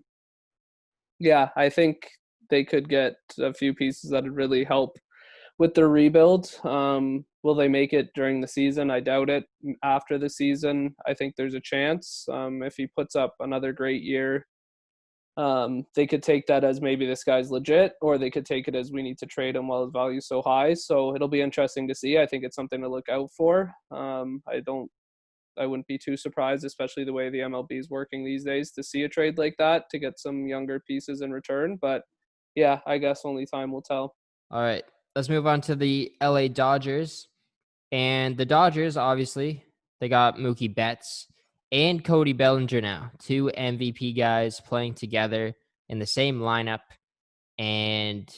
think they could get a few pieces that would really help with their rebuild. Will they make it during the season? I doubt it. After the season, I think there's a chance. If he puts up another great year, they could take that as maybe this guy's legit, or they could take it as we need to trade him while his value is so high. So it'll be interesting to see. I think it's something to look out for. I wouldn't be too surprised, especially the way the MLB is working these days, to see a trade like that to get some younger pieces in return. But yeah, I guess only time will tell. All right, let's move on to the LA Dodgers. And the Dodgers, obviously, they got Mookie Betts and Cody Bellinger now, two MVP guys playing together in the same lineup. And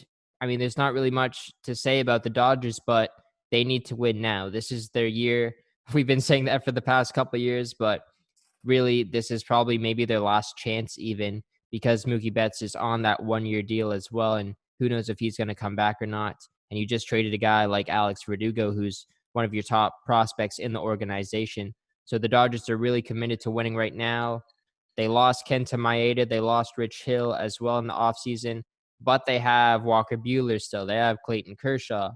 I mean, there's not really much to say about the Dodgers, but they need to win now. This is their year. We've been saying that for the past couple of years, but really, this is probably maybe their last chance, even because Mookie Betts is on that 1-year deal as well. And who knows if he's going to come back or not. And you just traded a guy like Alex Verdugo, who's one of your top prospects in the organization. So the Dodgers are really committed to winning right now. They lost Kenta Maeda. They lost Rich Hill as well in the offseason. But they have Walker Buehler still. They have Clayton Kershaw.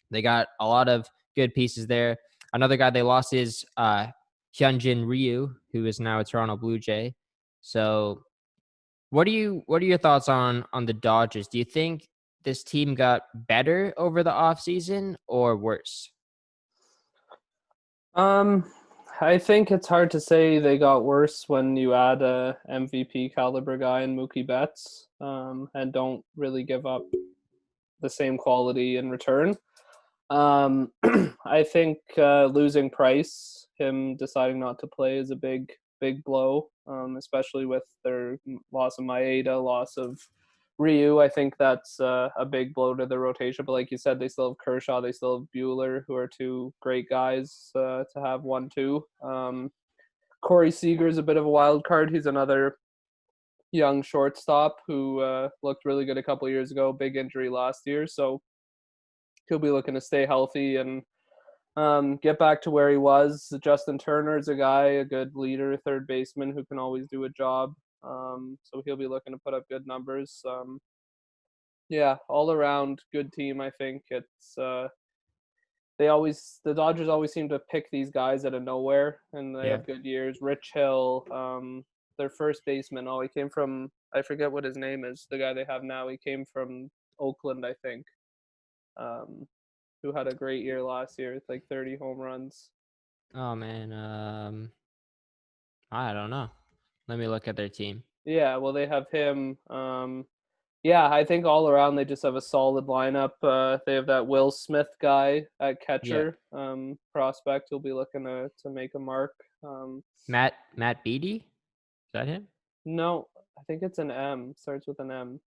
They got a lot of good pieces there. Another guy they lost is Hyunjin Ryu, who is now a Toronto Blue Jay. So what are your thoughts on the Dodgers? Do you think this team got better over the offseason or worse? I think it's hard to say they got worse when you add a MVP caliber guy in Mookie Betts, and don't really give up the same quality in return. I think losing Price, him deciding not to play, is a big blow, especially with their loss of Maeda, loss of Ryu. I think that's a big blow to the rotation. But like you said, they still have Kershaw, they still have Buehler, who are two great guys to have 1-2. Corey Seager is a bit of a wild card. He's another young shortstop who looked really good a couple of years ago. Big injury last year, so he'll be looking to stay healthy and get back to where he was. Justin Turner is a guy, a good leader, third baseman who can always do a job. So he'll be looking to put up good numbers. All around good team. I think it's the Dodgers always seem to pick these guys out of nowhere, and they have good years. Rich Hill, their first baseman. He came from, I forget what his name is. The guy they have now, he came from Oakland, I think. Who had a great year last year with like 30 home runs. Oh man, I don't know. Let me look at their team. Yeah, well, they have him. I think all around they just have a solid lineup. They have that Will Smith guy at catcher, prospect. He'll be looking to make a mark. Matt Beatty? Is that him? No, I think it's an M. Starts with an M.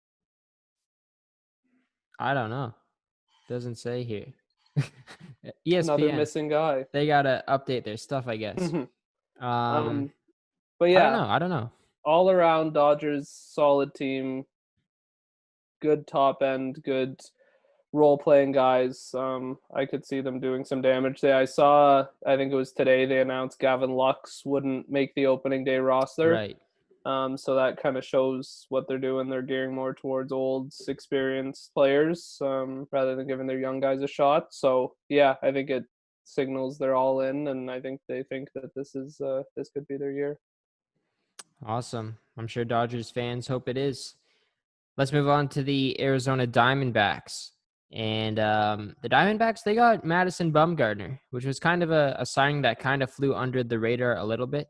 I don't know. Doesn't say here. ESPN. Another missing guy. They gotta update their stuff, I guess. But yeah, I don't know. All around Dodgers solid team. Good top end, good role playing guys. I could see them doing some damage. I think it was today, they announced Gavin Lux wouldn't make the opening day roster. Right. So that kind of shows what they're doing. They're gearing more towards old, experienced players rather than giving their young guys a shot. So yeah, I think it signals they're all in, and I think they think that this could be their year. Awesome. I'm sure Dodgers fans hope it is. Let's move on to the Arizona Diamondbacks. And the Diamondbacks, they got Madison Bumgarner, which was kind of a signing that kind of flew under the radar a little bit.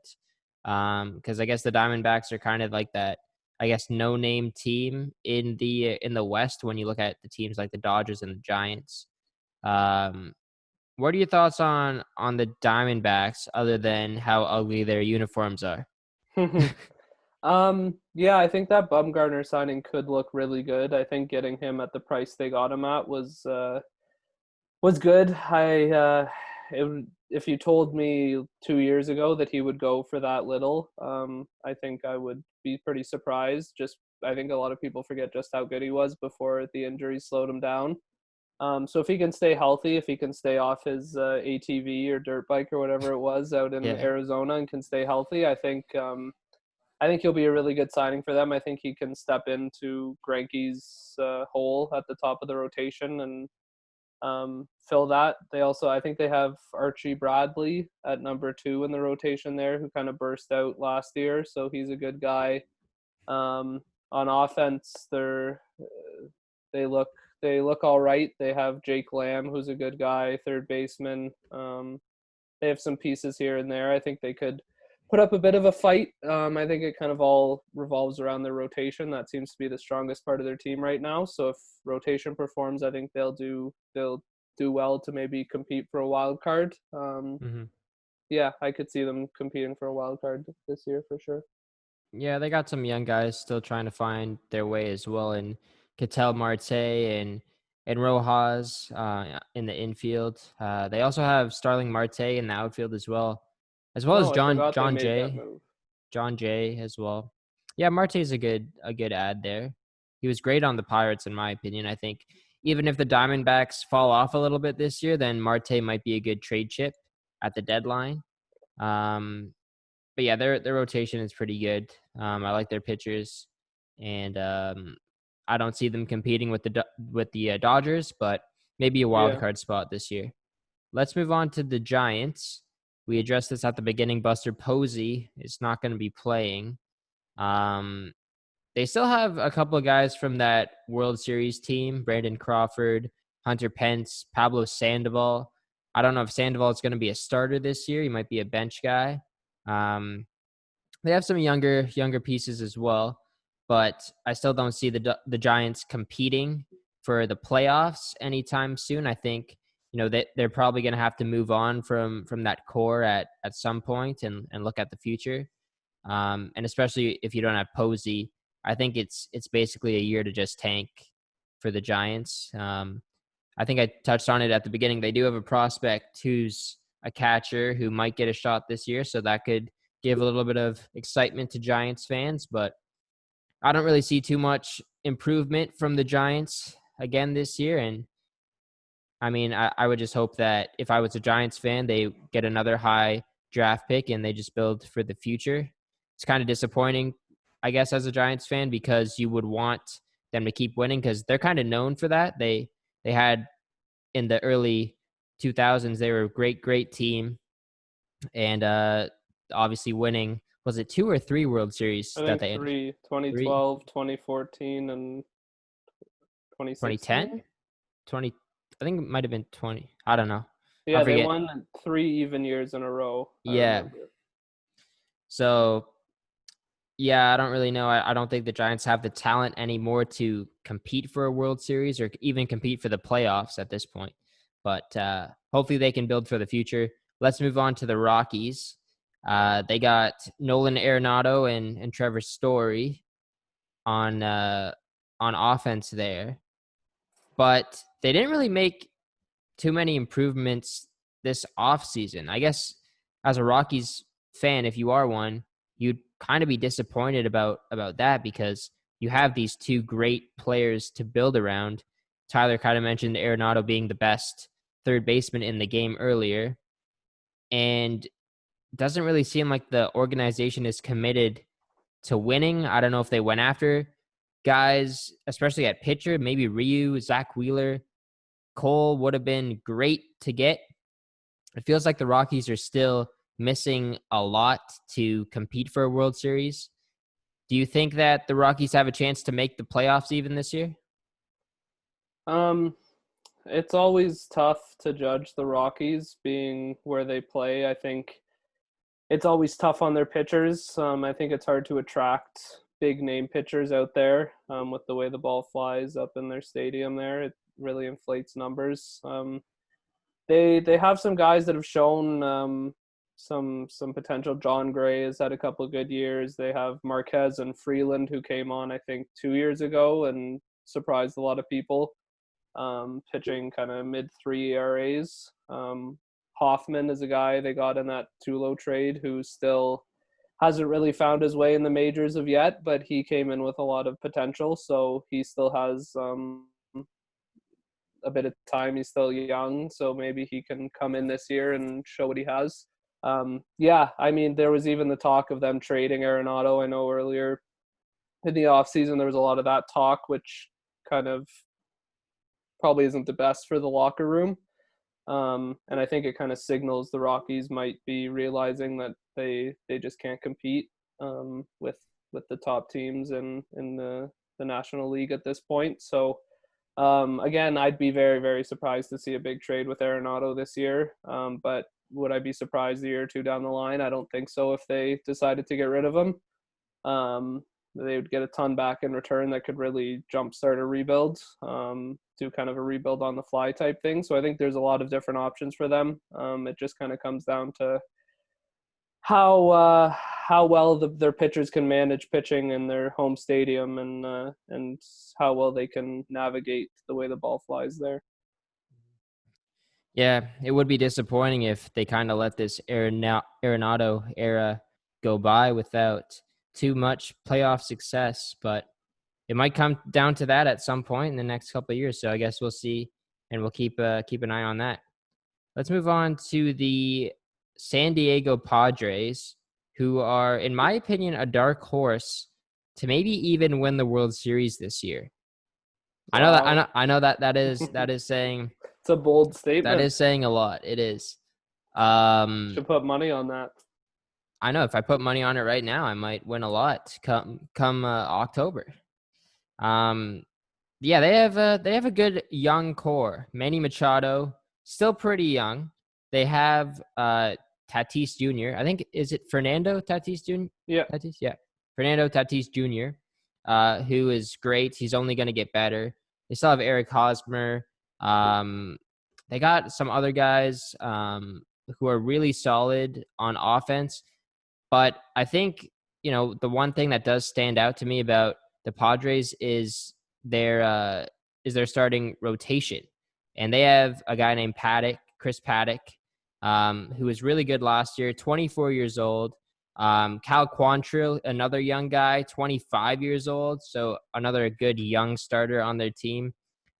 Because I guess the Diamondbacks are kind of like that, I guess, no-name team in the West when you look at the teams like the Dodgers and the Giants. What are your thoughts on the Diamondbacks other than how ugly their uniforms are? I think that Bumgarner signing could look really good. I think getting him at the price they got him at was good. if you told me 2 years ago that he would go for that little, I think I would be pretty surprised. I think a lot of people forget just how good he was before the injuries slowed him down. So if he can stay healthy, if he can stay off his ATV or dirt bike or whatever it was out in Yeah. Arizona and can stay healthy, I think he'll be a really good signing for them. I think he can step into Greinke's hole at the top of the rotation and fill that. I think they have Archie Bradley at number 2 in the rotation there, who kind of burst out last year, so he's a good guy. On offense, they look all right. They have Jake Lamb, who's a good guy, third baseman. They have some pieces here and there. I think they could put up a bit of a fight. I think it kind of all revolves around their rotation. That seems to be the strongest part of their team right now. So if rotation performs, I think they'll do well to maybe compete for a wild card. Yeah, I could see them competing for a wild card this year for sure. Yeah, they got some young guys still trying to find their way as well, and Ketel Marte and Rojas in the infield. They also have Starling Marte in the outfield as well as Oh, I John forgot they John made that Jay. move. John Jay as well. Yeah, Marte's a good ad there. He was great on the Pirates in my opinion. I think even if the Diamondbacks fall off a little bit this year, then Marte might be a good trade chip at the deadline. But yeah, their rotation is pretty good. I like their pitchers, and I don't see them competing with the Dodgers, but maybe a wild card spot this year. Let's move on to the Giants. We addressed this at the beginning. Buster Posey is not going to be playing. They still have a couple of guys from that World Series team: Brandon Crawford, Hunter Pence, Pablo Sandoval. I don't know if Sandoval is going to be a starter this year. He might be a bench guy. They have some younger pieces as well, but I still don't see the Giants competing for the playoffs anytime soon. I think they're probably going to have to move on from that core at some point and look at the future. And especially if you don't have Posey, I think it's basically a year to just tank for the Giants. I think I touched on it at the beginning. They do have a prospect who's a catcher who might get a shot this year, so that could give a little bit of excitement to Giants fans, but I don't really see too much improvement from the Giants again this year. And I mean, I would just hope that if I was a Giants fan, they get another high draft pick and they just build for the future. It's kind of disappointing, I guess, as a Giants fan, because you would want them to keep winning because they're kind of known for that. They had in the early 2000s, they were a great team. And obviously winning, was it 2 or 3 World Series I that think they had? 3, 2012, 2014, and 2010? 2016. 20, I think it might have been 20. I don't know. Yeah, I they forget. won 3 even years in a row. I Yeah. remember. So, yeah, I don't really know. I don't think the Giants have the talent anymore to compete for a World Series or even compete for the playoffs at this point. But hopefully they can build for the future. Let's move on to the Rockies. They got Nolan Arenado and Trevor Story on offense there, but they didn't really make too many improvements this offseason. I guess as a Rockies fan, if you are one, you'd kind of be disappointed about that because you have these 2 great players to build around. Tyler kind of mentioned Arenado being the best third baseman in the game earlier, and doesn't really seem like the organization is committed to winning. I don't know if they went after guys, especially at pitcher, maybe Ryu, Zach Wheeler, Cole would have been great to get. It feels like the Rockies are still missing a lot to compete for a World Series. Do you think that the Rockies have a chance to make the playoffs even this year? It's always tough to judge the Rockies being where they play. I think it's always tough on their pitchers. I think it's hard to attract big name pitchers out there with the way the ball flies up in their stadium there. It really inflates numbers. They have some guys that have shown some potential. John Gray has had a couple of good years. They have Marquez and Freeland, who came on, I think, 2 years ago and surprised a lot of people, pitching kind of mid-3 ERAs. Hoffman is a guy they got in that Tulo trade who still hasn't really found his way in the majors of yet, but he came in with a lot of potential, so he still has a bit of time. He's still young, so maybe he can come in this year and show what he has. Yeah, I mean, there was even the talk of them trading Arenado. I know earlier in the offseason there was a lot of that talk, which kind of probably isn't the best for the locker room. And I think it kind of signals the Rockies might be realizing that they just can't compete with the top teams in the National League at this point. So again, I'd be very, very surprised to see a big trade with Arenado this year. But would I be surprised a year or two down the line? I don't think so if they decided to get rid of him. They would get a ton back in return that could really jumpstart a rebuild, do kind of a rebuild on the fly type thing. So I think there's a lot of different options for them. It just kind of comes down to how well their pitchers can manage pitching in their home stadium and how well they can navigate the way the ball flies there. Yeah, it would be disappointing if they kind of let this Arenado era go by without too much playoff success, but it might come down to that at some point in the next couple of years. So I guess we'll see, and we'll keep an eye on that. Let's move on to the San Diego Padres, who are, in my opinion, a dark horse to maybe even win the World Series this year. Wow. I know that is saying It's a bold statement. that is saying a lot. It is. Should put money on that. I know if I put money on it right now, I might win a lot come October. Yeah, they have a good young core. Manny Machado, still pretty young. They have Tatis Jr. I think, is it Fernando Tatis Jr.? Yeah. Tatis, yeah. Fernando Tatis Jr., who is great. He's only going to get better. They still have Eric Hosmer. They got some other guys who are really solid on offense. But I think, the one thing that does stand out to me about the Padres is their starting rotation. And they have a guy named Chris Paddock, who was really good last year, 24 years old. Cal Quantrill, another young guy, 25 years old. So another good young starter on their team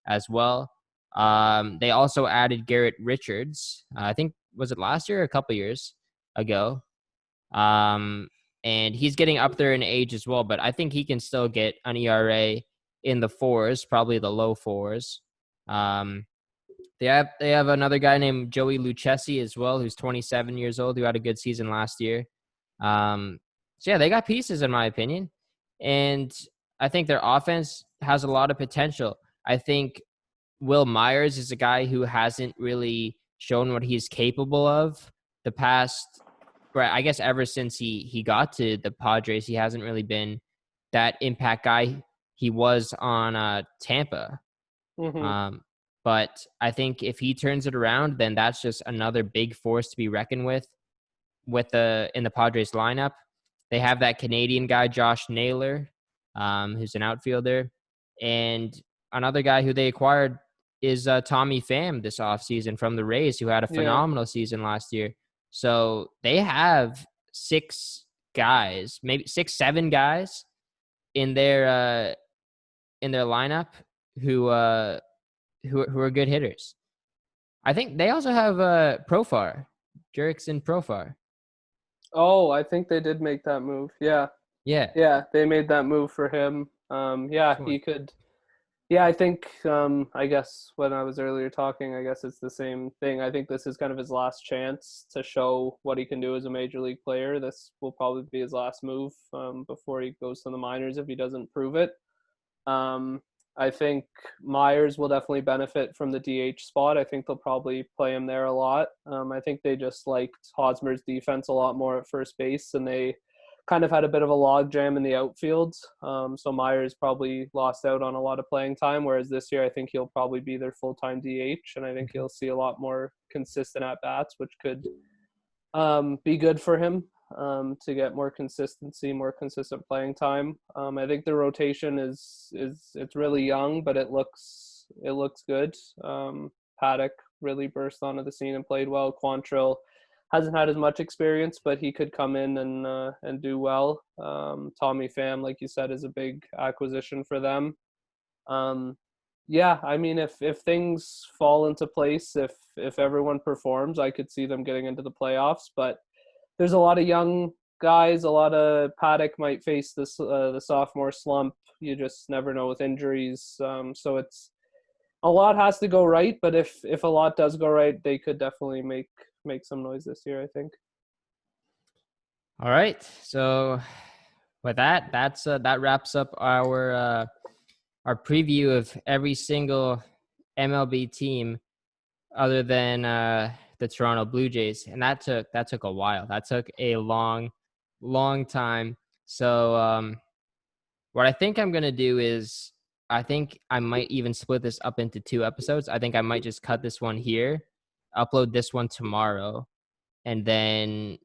as well. They also added Garrett Richards. I think, was it last year or a couple years ago? And he's getting up there in age as well, but I think he can still get an ERA in the fours, probably the low fours. They have another guy named Joey Lucchesi as well, who's 27 years old, who had a good season last year. So yeah, they got pieces in my opinion, and I think their offense has a lot of potential. I think Will Myers is a guy who hasn't really shown what he's capable of the past. Right, I guess ever since he got to the Padres, he hasn't really been that impact guy he was on Tampa. Mm-hmm. But I think if he turns it around, then that's just another big force to be reckoned with in the Padres lineup. They have that Canadian guy, Josh Naylor, who's an outfielder. And another guy who they acquired is Tommy Pham this offseason from the Rays, who had a phenomenal season last year. So they have 6 guys, maybe 6, 7 guys in their lineup who are good hitters. I think they also have Profar, Jurickson Profar. Oh, I think they did make that move. Yeah. Yeah, they made that move for him. He could. Yeah, I think, I guess when I was earlier talking, I guess it's the same thing. I think this is kind of his last chance to show what he can do as a major league player. This will probably be his last move before he goes to the minors if he doesn't prove it. I think Myers will definitely benefit from the DH spot. I think they'll probably play him there a lot. I think they just liked Hosmer's defense a lot more at first base, and they kind of had a bit of a logjam in the outfield. So Myers probably lost out on a lot of playing time, whereas this year I think he'll probably be their full-time DH, and I think he'll see a lot more consistent at-bats, which could be good for him to get more consistency, more consistent playing time. I think the rotation is it's really young, but it looks good. Paddock, really burst onto the scene and played well. Quantrill hasn't had as much experience, but he could come in and do well. Tommy Pham, like you said, is a big acquisition for them. Yeah, I mean, if things fall into place, if everyone performs, I could see them getting into the playoffs. But there's a lot of young guys. A lot of Paddock might face this the sophomore slump. You just never know with injuries. So it's a lot has to go right. But if a lot does go right, they could definitely make some noise this year, I think. All right. So with that, that wraps up our preview of every single MLB team other than the Toronto Blue Jays, and that took a while. That took a long time. So what I think I'm gonna do is I think I might even split this up into 2 episodes. I think I might just cut this one here, upload this one tomorrow, and then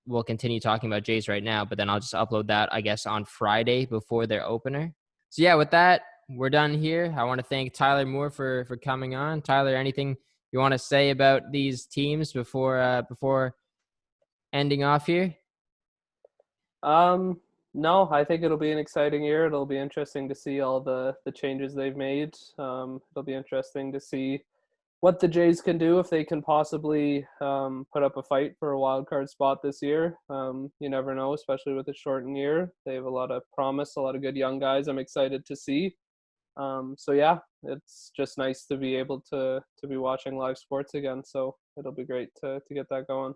we'll continue talking about Jays right now. But then I'll just upload that, I guess, on Friday before their opener. So yeah, with that, we're done here. I want to thank Tyler Moore for coming on. Tyler, anything you want to say about these teams before ending off here? No, I think it'll be an exciting year. It'll be interesting to see all the changes they've made. It'll be interesting to see what the Jays can do if they can possibly put up a fight for a wild card spot this year. You never know, especially with a shortened year. They have a lot of promise, a lot of good young guys I'm excited to see. So yeah, it's just nice to be able to be watching live sports again. So it'll be great to get that going.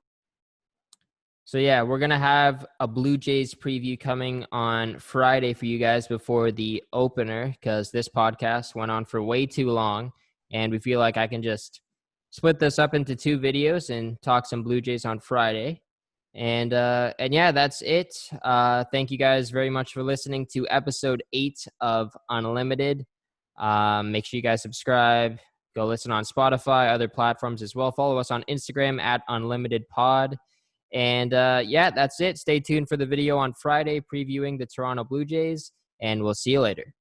So yeah, we're going to have a Blue Jays preview coming on Friday for you guys before the opener, because this podcast went on for way too long, and we feel like I can just split this up into 2 videos and talk some Blue Jays on Friday. And yeah, that's it. Thank you guys very much for listening to episode 8 of Unlimited. Make sure you guys subscribe. Go listen on Spotify, other platforms as well. Follow us on Instagram at UnlimitedPod. And yeah, that's it. Stay tuned for the video on Friday previewing the Toronto Blue Jays, and we'll see you later.